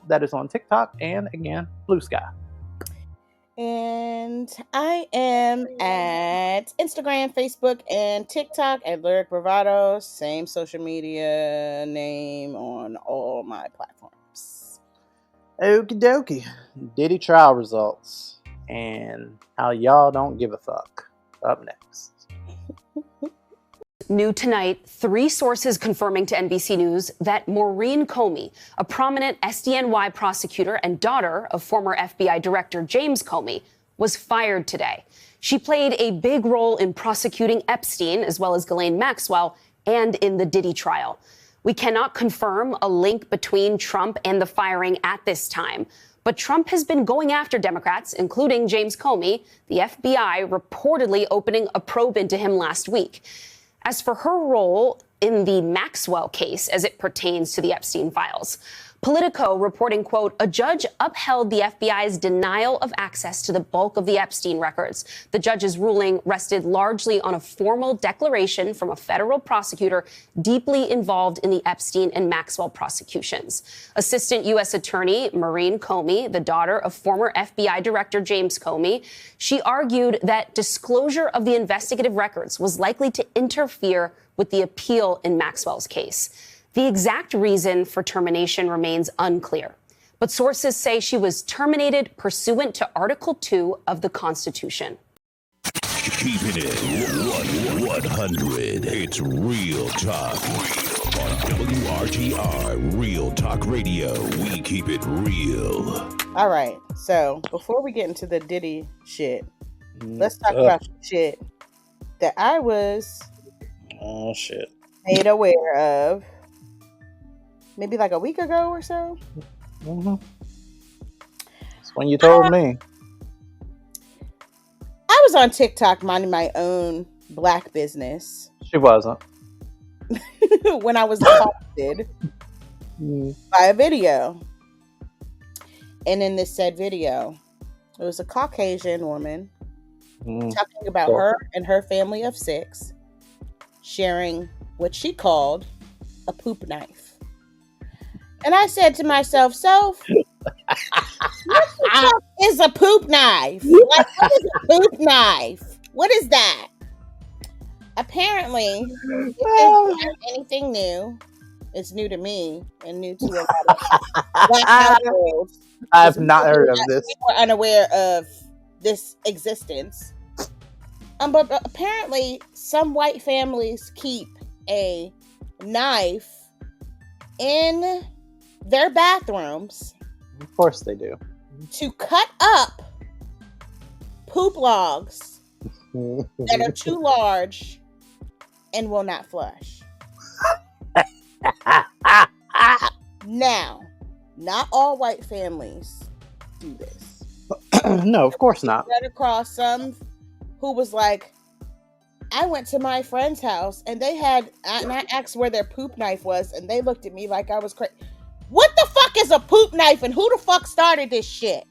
That is on TikTok and again, Blue Sky. And I am at Instagram, Facebook, and TikTok at Lyric Bravado. Same social media name on all my platforms. Okie dokie. Diddy trial results and how y'all don't give a fuck. Up next. New tonight, 3 sources confirming to NBC News that Maureen Comey, a prominent SDNY prosecutor and daughter of former FBI Director James Comey, was fired today. She played a big role in prosecuting Epstein, as well as Ghislaine Maxwell, and in the Diddy trial. We cannot confirm a link between Trump and the firing at this time, but Trump has been going after Democrats, including James Comey, the FBI reportedly opening a probe into him last week. As for her role in the Maxwell case as it pertains to the Epstein files, Politico reporting, quote, a judge upheld the FBI's denial of access to the bulk of the Epstein records. The judge's ruling rested largely on a formal declaration from a federal prosecutor deeply involved in the Epstein and Maxwell prosecutions. Assistant U.S. Attorney Maureen Comey, the daughter of former FBI Director James Comey, she argued that disclosure of the investigative records was likely to interfere with the appeal in Maxwell's case. The exact reason for termination remains unclear, but sources say she was terminated pursuant to Article 2 of the Constitution. Keeping it 100. It's Real Talk on WRTR Real Talk Radio. We keep it real. All right. So before we get into the Diddy shit, let's talk about shit that I was made aware of maybe like a week ago or so. Mm-hmm. That's when you told me. I was on TikTok minding my own black business. She wasn't. When I was accosted by a video. And in this said video, it was a Caucasian woman talking about her and her family of 6 sharing what she called a poop knife. And I said to myself, so what the fuck is a poop knife? Like, what is a poop knife? What is that? Apparently, this is not anything new. It's new to me and new to a lot of black households. I've not heard of this. We were unaware of this existence. But apparently, some white families keep a knife in their bathrooms. Of course they do. To cut up poop logs that are too large and will not flush. Now, not all white families do this. No, of course not. I ran across some who was like, I went to my friend's house and they had, and I asked where their poop knife was, and they looked at me like I was crazy. What the fuck is a poop knife, and who the fuck started this shit?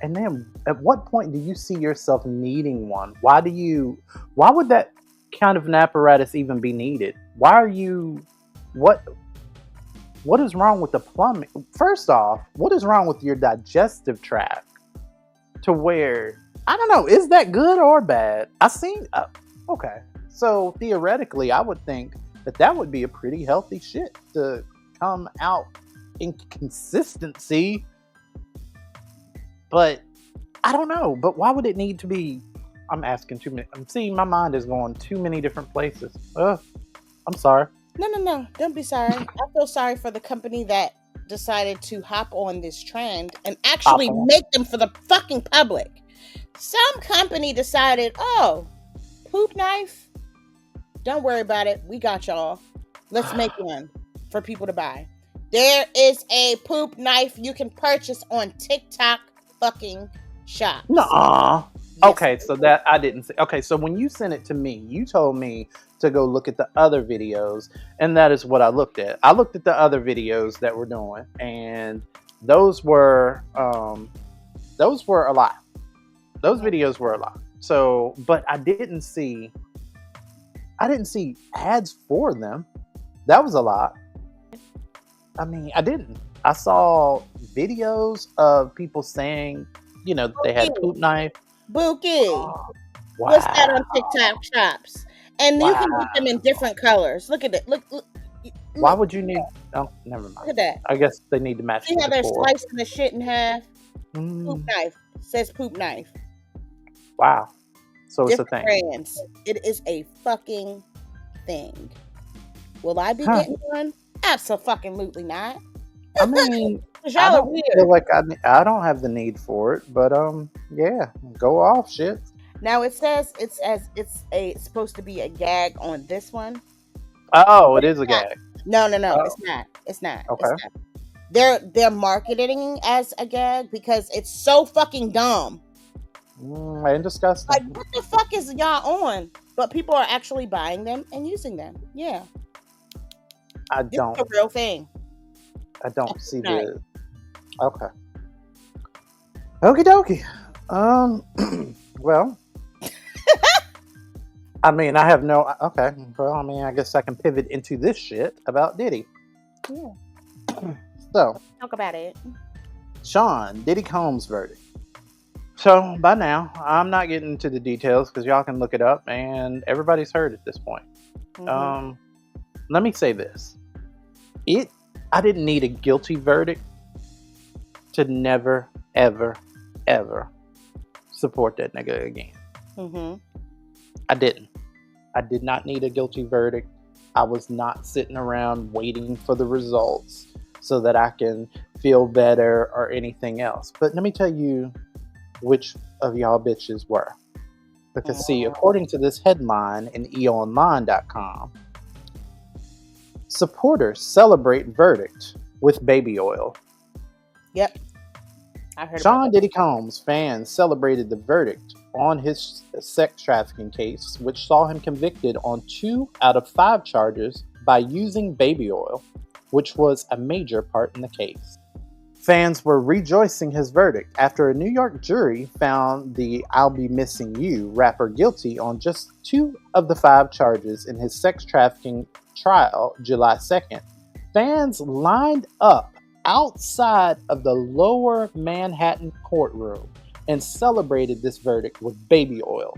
And then at what point do you see yourself needing one? Why would that kind of an apparatus even be needed? What is wrong with the plumbing? First off, what is wrong with your digestive tract to where, I don't know, is that good or bad? Okay. So theoretically, I would think that would be a pretty healthy shit to come out inconsistency. But I don't know. But why would it need to be? I'm asking too many. I'm seeing my mind is going too many different places. I'm sorry. No. Don't be sorry. I feel sorry for the company that decided to hop on this trend and actually make them for the fucking public. Some company decided, oh, poop knife? Don't worry about it. We got y'all. Let's make one for people to buy. There is a poop knife you can purchase on TikTok fucking shops. Nuh-uh. Yes. Okay, so that I didn't see. Okay, so when you sent it to me, you told me to go look at the other videos, and that is what I looked at. I looked at the other videos that we're doing, and those were a lot. Those videos were a lot. So, but I didn't see ads for them. That was a lot. I mean, I didn't. I saw videos of people saying, you know, they had poop knife. Buki. Wow. What's that on TikTok shops? And you can get them in different colors. Look at it. Look. Why would you need? Oh, never mind. Look at that. I guess they need to match. See how they're slicing the shit in half? Mm. Poop knife. Says poop knife. Wow. So it's Different a thing. brands. It is a fucking thing. Will I be getting one? Absolutely not. I mean, Y'all I are don't weird. feel like I don't have the need for it, but yeah, go off, shit. Now it says it's supposed to be a gag on this one. Oh, it is a gag. No, Oh. it's not. It's not. Okay. It's not. They're marketing as a gag because it's so fucking dumb. And disgusting. Like, what the fuck is y'all on? But people are actually buying them and using them. Yeah. It's a real thing. I don't see the. Okay. Okie dokie. Well. I mean, I have no. Okay. Well, I mean, I guess I can pivot into this shit about Diddy. Yeah. So. Talk about it. Sean Diddy Combs' verdict. So by now, I'm not getting into the details because y'all can look it up, and everybody's heard at this point. Mm-hmm. Let me say this: I didn't need a guilty verdict to never, ever, ever support that nigga again. Mm-hmm. I didn't. I did not need a guilty verdict. I was not sitting around waiting for the results so that I can feel better or anything else. But let me tell you which of y'all bitches were. Because see, according to this headline in eonline.com, supporters celebrate verdict with baby oil. Yep. I heard Sean Diddy Combs' fans celebrated the verdict on his sex trafficking case, which saw him convicted on 2 out of 5 charges by using baby oil, which was a major part in the case. Fans were rejoicing his verdict after a New York jury found the I'll Be Missing You rapper guilty on just 2 of the 5 charges in his sex trafficking trial July 2nd. Fans lined up outside of the lower Manhattan courtroom and celebrated this verdict with baby oil.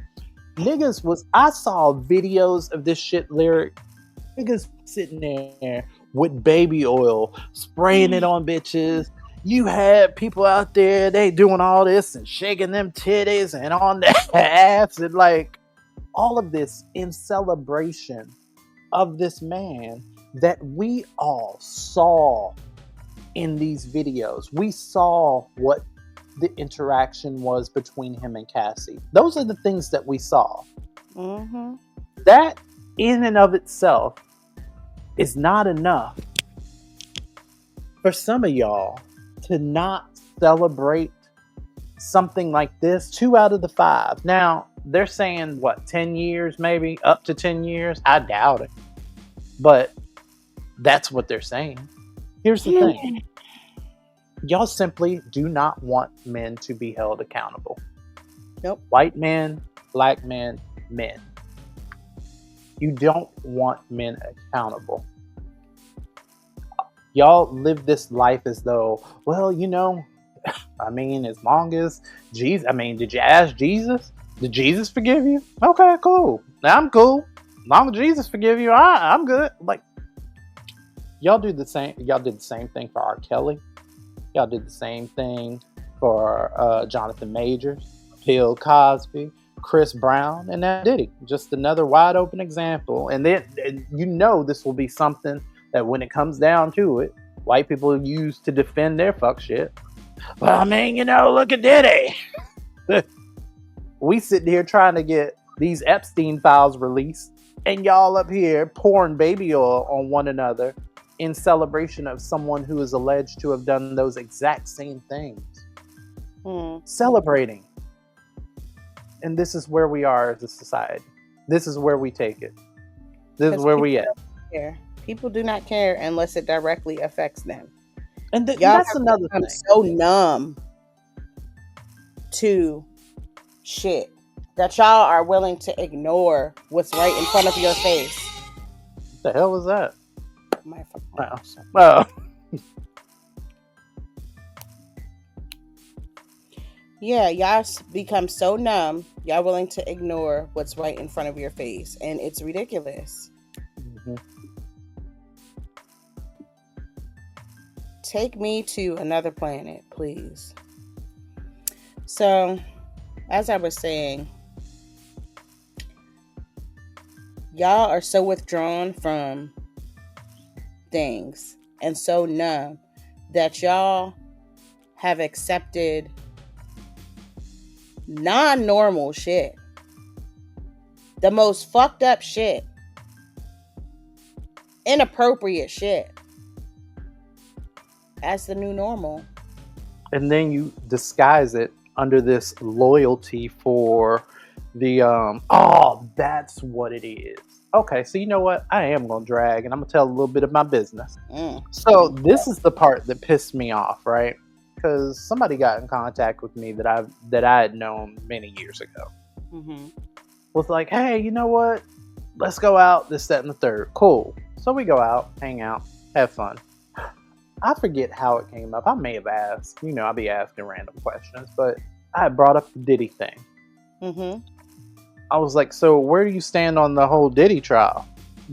I saw videos of this shit lyric. Niggas sitting there with baby oil, spraying it on bitches. You had people out there, they doing all this and shaking them titties and on their ass and like all of this in celebration of this man that we all saw in these videos. We saw what the interaction was between him and Cassie. Those are the things that we saw. Mm-hmm. That in and of itself is not enough for some of y'all to not celebrate something like this. 2 out of the 5. Now, they're saying, 10 years maybe? Up to 10 years? I doubt it. But that's what they're saying. Here's the thing. Y'all simply do not want men to be held accountable. Nope. White men, black men, men. You don't want men accountable. Y'all live this life as though, as long as Jesus, did you ask Jesus? Did Jesus forgive you? Okay, cool. Now I'm cool. As long as Jesus forgive you, I'm good. Like, Y'all do the same. Y'all did the same thing for R. Kelly. Y'all did the same thing for Jonathan Majors, Bill Cosby, Chris Brown, and now Diddy. Just another wide open example. And then this will be something that when it comes down to it, white people use to defend their fuck shit. Well, I mean, look at Diddy. We sitting here trying to get these Epstein files released, and y'all up here pouring baby oil on one another in celebration of someone who is alleged to have done those exact same things. Celebrating. And this is where we are as a society. This is where we take it. This is where we at. People do not care unless it directly affects them. And y'all that's another thing. I'm so numb to shit that y'all are willing to ignore what's right in front of your face. What the hell was that? My Well, yeah, y'all become so numb, y'all willing to ignore what's right in front of your face, and it's ridiculous. Take me to another planet, please. So, as I was saying, y'all are so withdrawn from things and so numb that y'all have accepted non-normal shit, the most fucked up shit, inappropriate shit as the new normal. And then you disguise it under this loyalty for the that's what it is. Okay, so you know what? I am gonna drag and I'm gonna tell a little bit of my business. So this is the part that pissed me off, right? Because somebody got in contact with me that I had known many years ago. Was like, hey, you know what? Let's go out, this, that, and the third. Cool. So we go out, hang out, have fun. I forget how it came up. I may have asked. I'll be asking random questions, but I had brought up the Diddy thing. I was like, so where do you stand on the whole Diddy trial?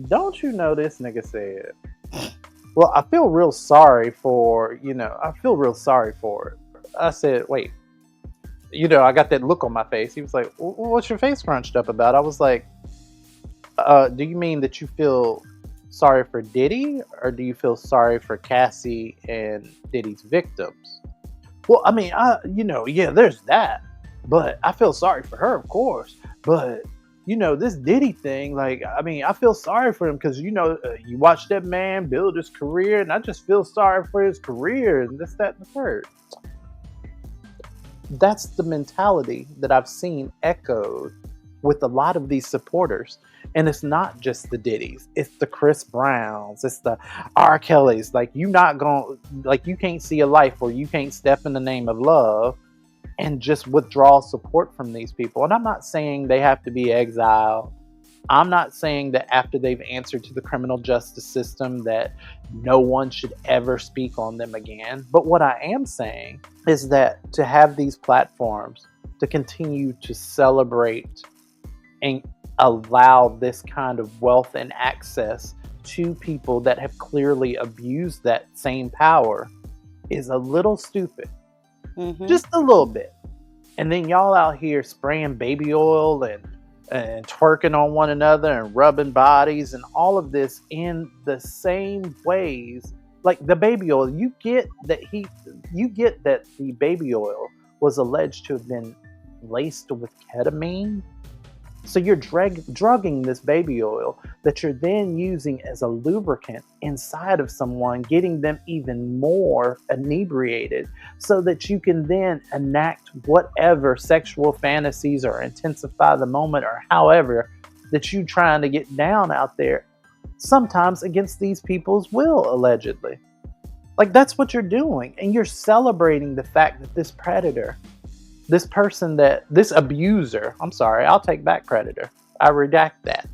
Don't you know this nigga said, well, I feel real sorry for, I feel real sorry for it. I said, wait, I got that look on my face. He was like, what's your face scrunched up about? I was like, do you mean that you feel sorry for Diddy, or do you feel sorry for Cassie and Diddy's victims? Well, I mean, yeah, there's that, but I feel sorry for her, of course. But this Diddy thing, like, I mean, I feel sorry for him because you watch that man build his career, and I just feel sorry for his career and this, that, and the third. That's the mentality that I've seen echoed with a lot of these supporters. And it's not just the Diddys. It's the Chris Browns. It's the R. Kellys. Like, you can't see a life where you can't step in the name of love and just withdraw support from these people. And I'm not saying they have to be exiled. I'm not saying that after they've answered to the criminal justice system that no one should ever speak on them again. But what I am saying is that to have these platforms to continue to celebrate and allow this kind of wealth and access to people that have clearly abused that same power is a little stupid. Just a little bit. And then y'all out here spraying baby oil and twerking on one another and rubbing bodies and all of this in the same ways. Like the baby oil, you get that the baby oil was alleged to have been laced with ketamine. So you're drugging this baby oil that you're then using as a lubricant inside of someone, getting them even more inebriated so that you can then enact whatever sexual fantasies or intensify the moment or however that you're trying to get down out there, sometimes against these people's will, allegedly. Like, that's what you're doing. And you're celebrating the fact that this predator, this abuser, I'm sorry, I'll take back predator. I redact that.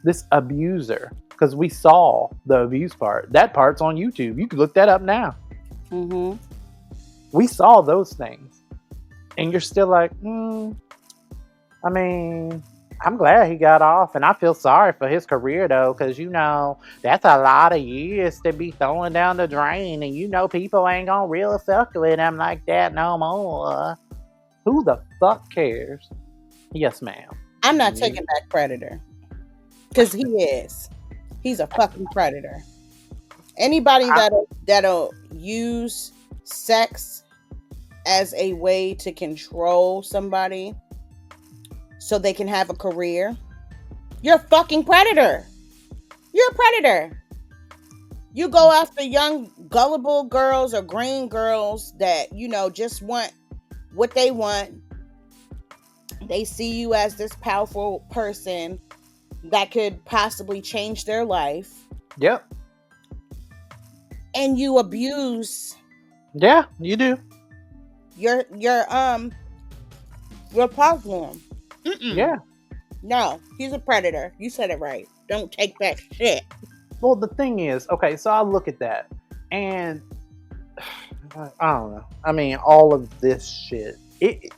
This abuser, because we saw the abuse part. That part's on YouTube. You can look that up now. We saw those things. And you're still like, I mean, I'm glad he got off, and I feel sorry for his career though, because that's a lot of years to be throwing down the drain, and people ain't gonna really fuck with him like that no more. Who the fuck cares? Yes, ma'am. I'm not taking back Predator, because he's a fucking predator. Anybody that'll use sex as a way to control somebody so they can have a career, you're a fucking predator. You're a predator. You go after young, gullible girls or green girls that, just want what they want. They see you as this powerful person that could possibly change their life. Yep. And you abuse. Yeah, you do. Your platform. Yeah. No, he's a predator. You said it right. Don't take back shit. Well, the thing is, okay, so I look at that, and I don't know. I mean, all of this shit, it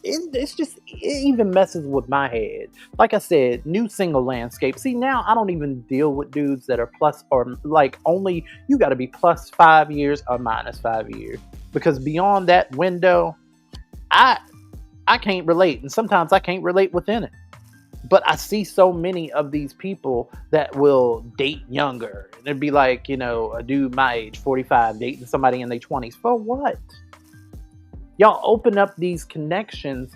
even messes with my head. Like I said, new single landscape. See, now I don't even deal with dudes that are plus or like only you got to be plus 5 years or minus 5 years, because beyond that window, I can't relate, and sometimes I can't relate within it. But I see so many of these people that will date younger. And it'd be like, a dude my age, 45, dating somebody in their 20s. For what? Y'all open up these connections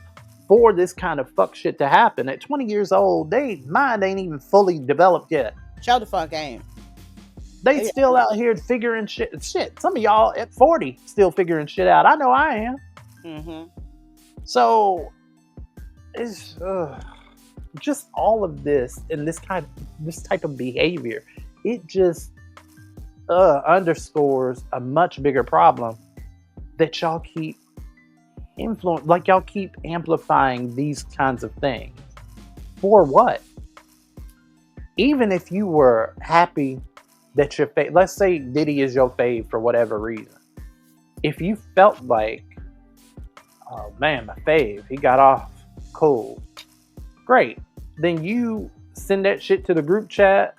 for this kind of fuck shit to happen. At 20 years old, their mind ain't even fully developed yet. Show the fuck ain't. They still out here figuring shit. Some of y'all at 40 still figuring shit out. I know I am. Mm-hmm. So, it's... just all of this and this type of behavior, it just underscores a much bigger problem that y'all keep y'all keep amplifying these kinds of things. For what? Even if you were happy that your fave, let's say Diddy is your fave for whatever reason, if you felt like, oh man, my fave, he got off, cool, great. Then you send that shit to the group chat.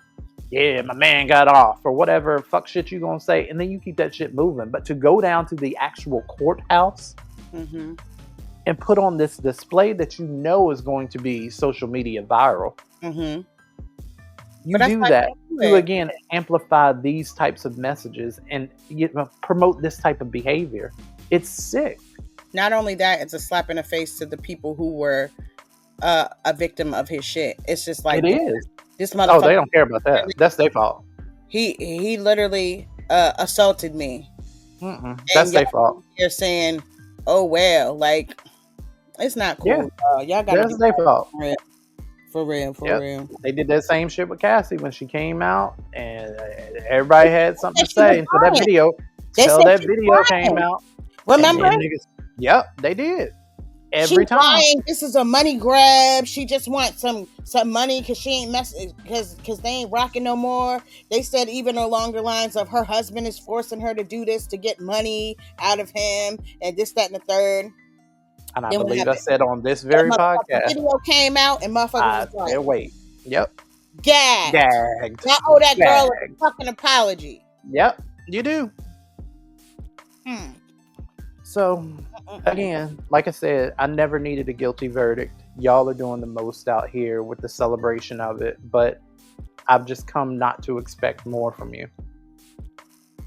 Yeah, my man got off, or whatever fuck shit you gonna say, and then you keep that shit moving. But to go down to the actual courthouse and put on this display that is going to be social media viral, you do that to again amplify these types of messages and promote this type of behavior. It's sick. Not only that, it's a slap in the face to the people who were a victim of his shit. It's just like it is. This motherfucker. Oh, they don't care about that. That's their fault. He literally assaulted me. That's their fault. You're saying, oh well, like it's not cool. Yeah. Y'all gotta. That's their fault. For real. They did that same shit with Cassie when she came out, and everybody had something to say until that video. Came out. Remember? Yep, they did. Every time. Lying. This is a money grab. She just wants some money because she ain't because they ain't rocking no more. They said even along the lines of her husband is forcing her to do this to get money out of him and this, that, and the third. And I believe I said on this very podcast, video came out and motherfuckers was like, wait. Yep. Gagged. I owe that girl a fucking apology. Yep, you do. So, again, like I said, I never needed a guilty verdict. Y'all are doing the most out here with the celebration of it, but I've just come not to expect more from you.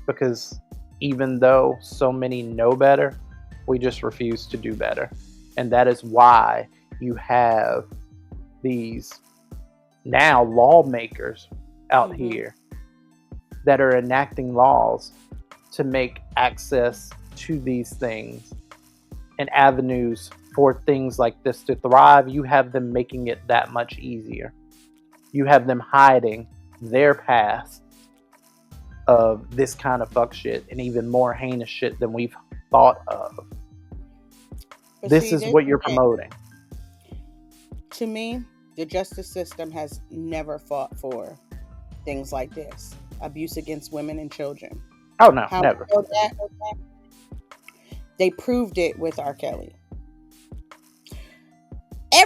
Because even though so many know better, we just refuse to do better. And that is why you have these now lawmakers out here that are enacting laws to make access to these things and avenues for things like this to thrive. You have them making it that much easier. You have them hiding their past of this kind of fuck shit and even more heinous shit than we've thought of. But this is what you're promoting. To me, the justice system has never fought for things like this. Abuse against women and children. Oh, no, never. They proved it with R. Kelly.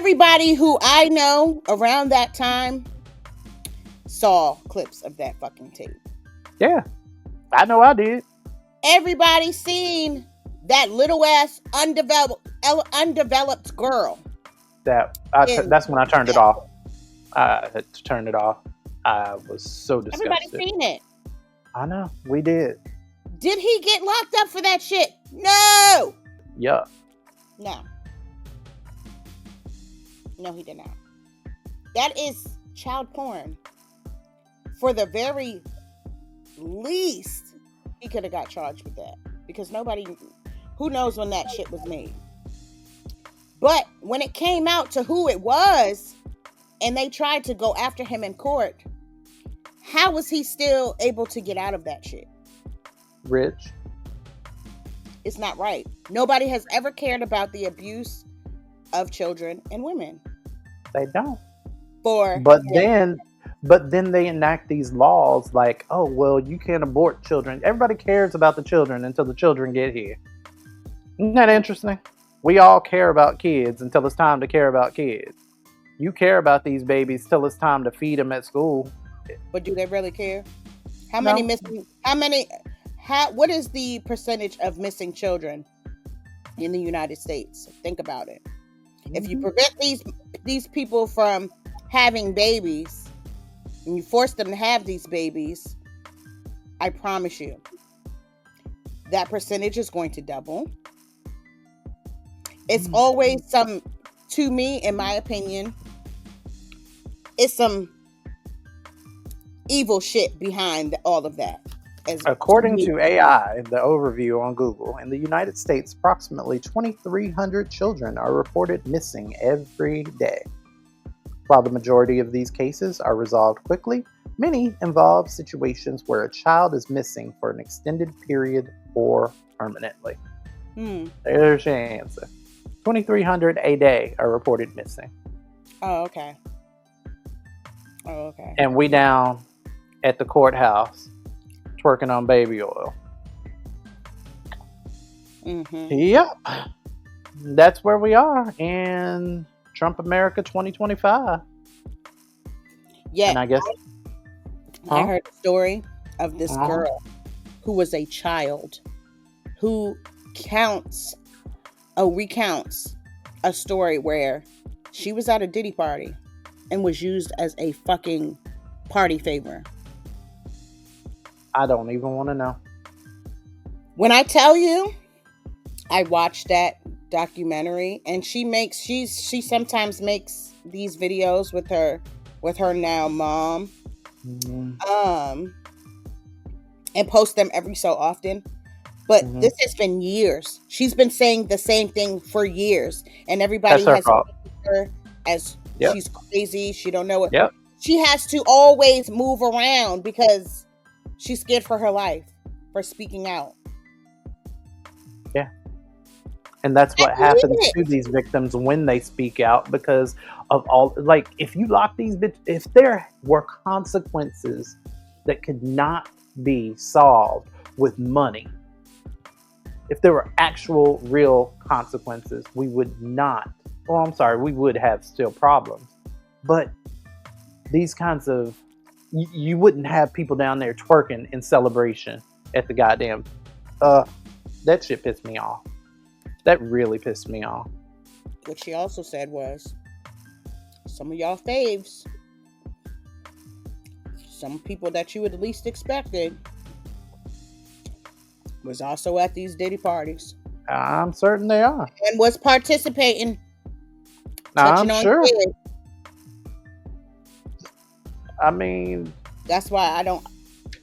everybody who I know around that time saw clips of that fucking tape. Yeah, I know I did. Everybody seen that little ass undeveloped girl. That's when I turned it off. I had to turn it off. I was so disgusted. Everybody seen it. I know, we did. Did he get locked up for that shit? No. Yeah. No, he did not. That is child porn. For the very least, he could have got charged with that. Because who knows when that shit was made. But when it came out to who it was, and they tried to go after him in court, how was he still able to get out of that shit? Rich. It's not right. Nobody has ever cared about the abuse of children and women. They don't. But then they enact these laws like, oh, well, you can't abort children. Everybody cares about the children until the children get here. Isn't that interesting? We all care about kids until it's time to care about kids. You care about these babies till it's time to feed them at school. But do they really care? What is the percentage of missing children in the United States? Think about it. Mm-hmm. If you prevent these people from having babies, and you force them to have these babies, I promise you, that percentage is going to double. It's always to me, in my opinion, it's some evil shit behind all of that. According to AI, the overview on Google, in the United States, approximately 2,300 children are reported missing every day. While the majority of these cases are resolved quickly, many involve situations where a child is missing for an extended period or permanently. There's your answer. 2,300 a day are reported missing. Oh, okay. And we down at the courthouse twerking on baby oil. Mm-hmm. Yep. That's where we are in Trump America 2025. Yeah. And I guess I heard a story of this girl who was a child who recounts a story where she was at a Diddy party and was used as a fucking party favor. I don't even want to know. When I tell you, I watched that documentary, and she sometimes makes these videos with her now mom, and post them every so often. But this has been years. She's been saying the same thing for years, and everybody has her as she's crazy. She don't know what. She has to always move around because she's scared for her life for speaking out. Yeah. And that's what happens to these victims when they speak out, because of all, like, if you lock these bitches, if there were consequences that could not be solved with money, if there were actual real consequences, we would not, we would have still problems. But these kinds of, you wouldn't have people down there twerking in celebration at the goddamn, that shit pissed me off. That really pissed me off. What she also said was, some of y'all faves, some people that you would least expected, was also at these Diddy parties. I'm certain they are. And was participating. I'm sure. Kids. I mean, that's why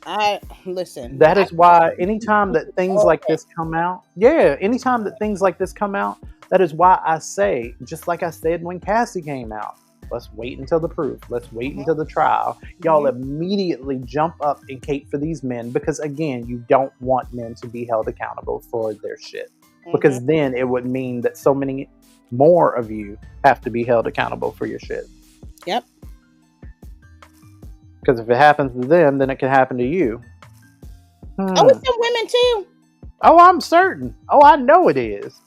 I listen. That is why anytime that things like this come out, anytime that things like this come out, that is why I say, just like I said when Cassie came out, let's wait until the proof. Let's wait until the trial. Y'all immediately jump up and cape for these men, because again, you don't want men to be held accountable for their shit. Because then it would mean that so many more of you have to be held accountable for your shit. Yep. Because if it happens to them, then it can happen to you. Oh, it's some women too. Oh, I'm certain. Oh, I know it is.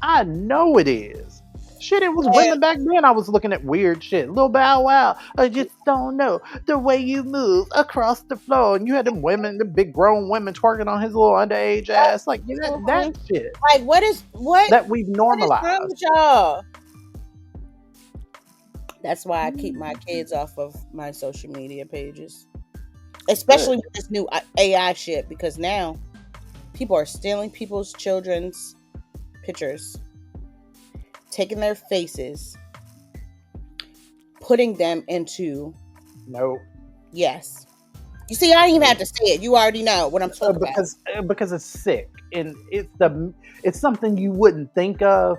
I know it is. Shit, it was women back then. I was looking at weird shit. Lil Bow Wow, I just don't know the way you move across the floor. And you had them women, the big grown women twerking on his little underage ass. Like, that shit. Like, what? That we've normalized. What is wrong with y'all? That's why I keep my kids off of my social media pages. Especially with this new AI shit. Because now, people are stealing people's children's pictures, taking their faces, putting them into. No. Yes. You see, I don't even have to say it. You already know what I'm talking about. Because it's sick, and it's something you wouldn't think of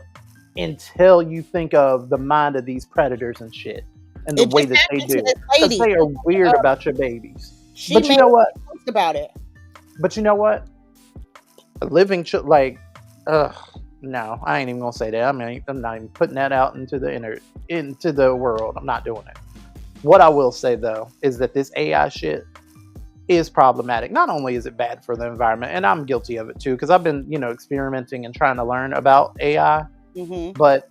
until you think of the mind of these predators and shit, and the way that they do. Because they are weird about your babies. But you know what? About it. But you know what? No, I ain't even gonna say that. I mean, I'm not even putting that out into the world. I'm not doing it. What I will say though is that this AI shit is problematic. Not only is it bad for the environment, and I'm guilty of it too, because I've been, experimenting and trying to learn about AI. Mm-hmm. But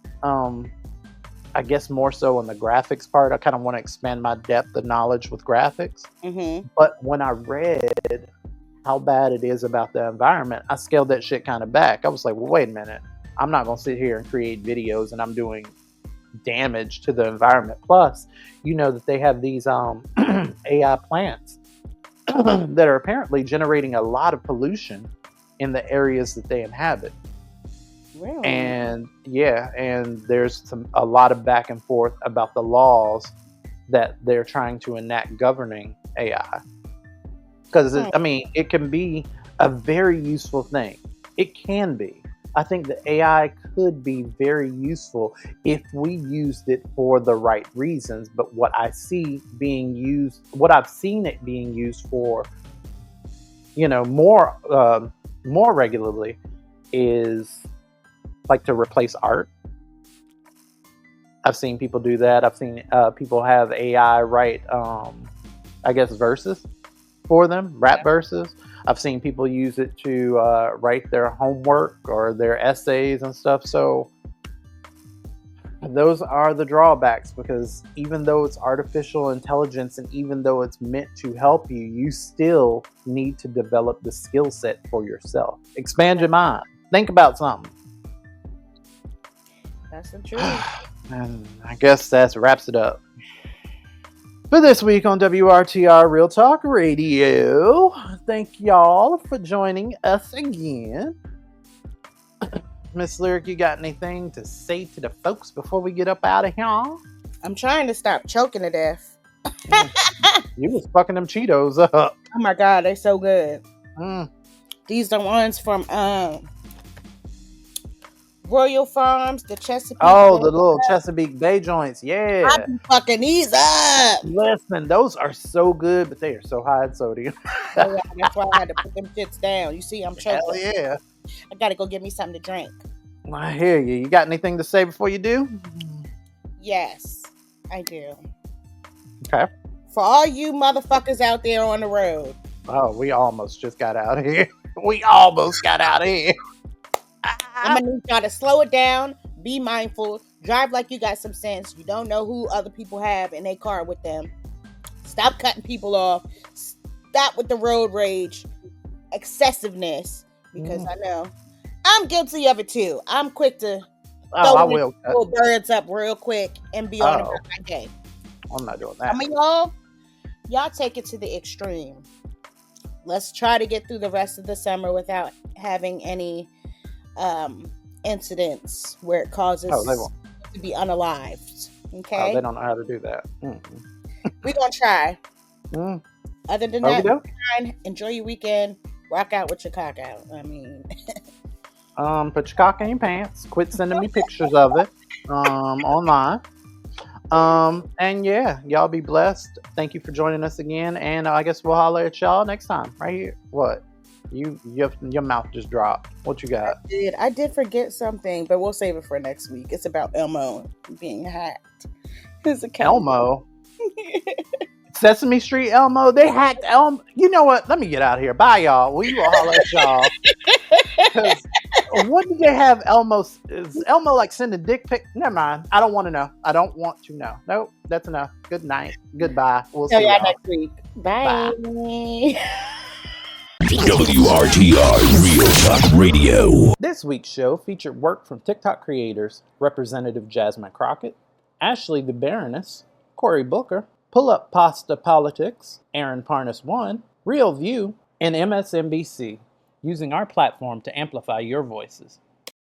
I guess more so on the graphics part. I kind of want to expand my depth of knowledge with graphics. Mm-hmm. But when I read how bad it is about the environment, I scaled that shit kind of back. I was like, well, wait a minute. I'm not going to sit here and create videos and I'm doing damage to the environment. Plus, that they have these AI plants that are apparently generating a lot of pollution in the areas that they inhabit. Really? And there's a lot of back and forth about the laws that they're trying to enact governing AI. Because, it can be a very useful thing. It can be. I think the AI could be very useful if we used it for the right reasons. But what I've seen it being used for, more regularly is like to replace art. I've seen people do that. I've seen people have AI write, verses for them, rap verses. I've seen people use it to write their homework or their essays and stuff. So those are the drawbacks, because even though it's artificial intelligence and even though it's meant to help you, you still need to develop the skill set for yourself. Expand your mind. Think about something. That's the truth. And I guess that wraps it up for this week on WRTR Real Talk Radio. Thank y'all for joining us again. Miss Lyric, you got anything to say to the folks before we get up out of here? I'm trying to stop choking to death. You was fucking them Cheetos up. Oh my God, they're so good. These are ones from Royal Farms, the Chesapeake. Oh, the little Chesapeake Bay joints. Yeah. I've been fucking these up. Listen, those are so good, but they are so high in sodium. Oh, yeah, that's why I had to put them shits down. You see, I'm choking. Hell yeah. I gotta go get me something to drink. I hear you. You got anything to say before you do? Yes, I do. Okay. For all you motherfuckers out there on the road. Oh, we almost just got out of here. We almost got out of here. I'm gonna need y'all to slow it down, be mindful, drive like you got some sense. You don't know who other people have in their car with them. Stop cutting people off. Stop with the road rage, excessiveness, because I know I'm guilty of it too. I'm quick to throw birds up real quick and be on about my day. I'm not doing that. I mean, y'all take it to the extreme. Let's try to get through the rest of the summer without having any incidents where it causes to be unalived. Okay? Oh, they don't know how to do that. We're gonna try. Other than that, enjoy your weekend. Rock out with your cock out. I mean, put your cock in your pants. Quit sending me pictures of it online. And yeah, y'all be blessed. Thank you for joining us again, and I guess we'll holler at y'all next time right here. What? Your mouth just dropped. What you got? I did forget something, but we'll save it for next week. It's about Elmo being hacked. Elmo? Sesame Street Elmo? They hacked Elmo? You know what? Let me get out of here. Bye, y'all. We will holler at y'all. What did they have Elmo? Is Elmo like sending dick pic? Never mind. I don't want to know. I don't want to know. Nope, that's enough. Good night. Goodbye. We'll Tell see y'all y'all next week. Bye. WRTR Real Talk Radio. This week's show featured work from TikTok creators Representative Jasmine Crockett, Ashley the Baroness, Cory Booker, Pull Up Pasta Politics, Aaron Parnas 1, Real View, and MSNBC, using our platform to amplify your voices.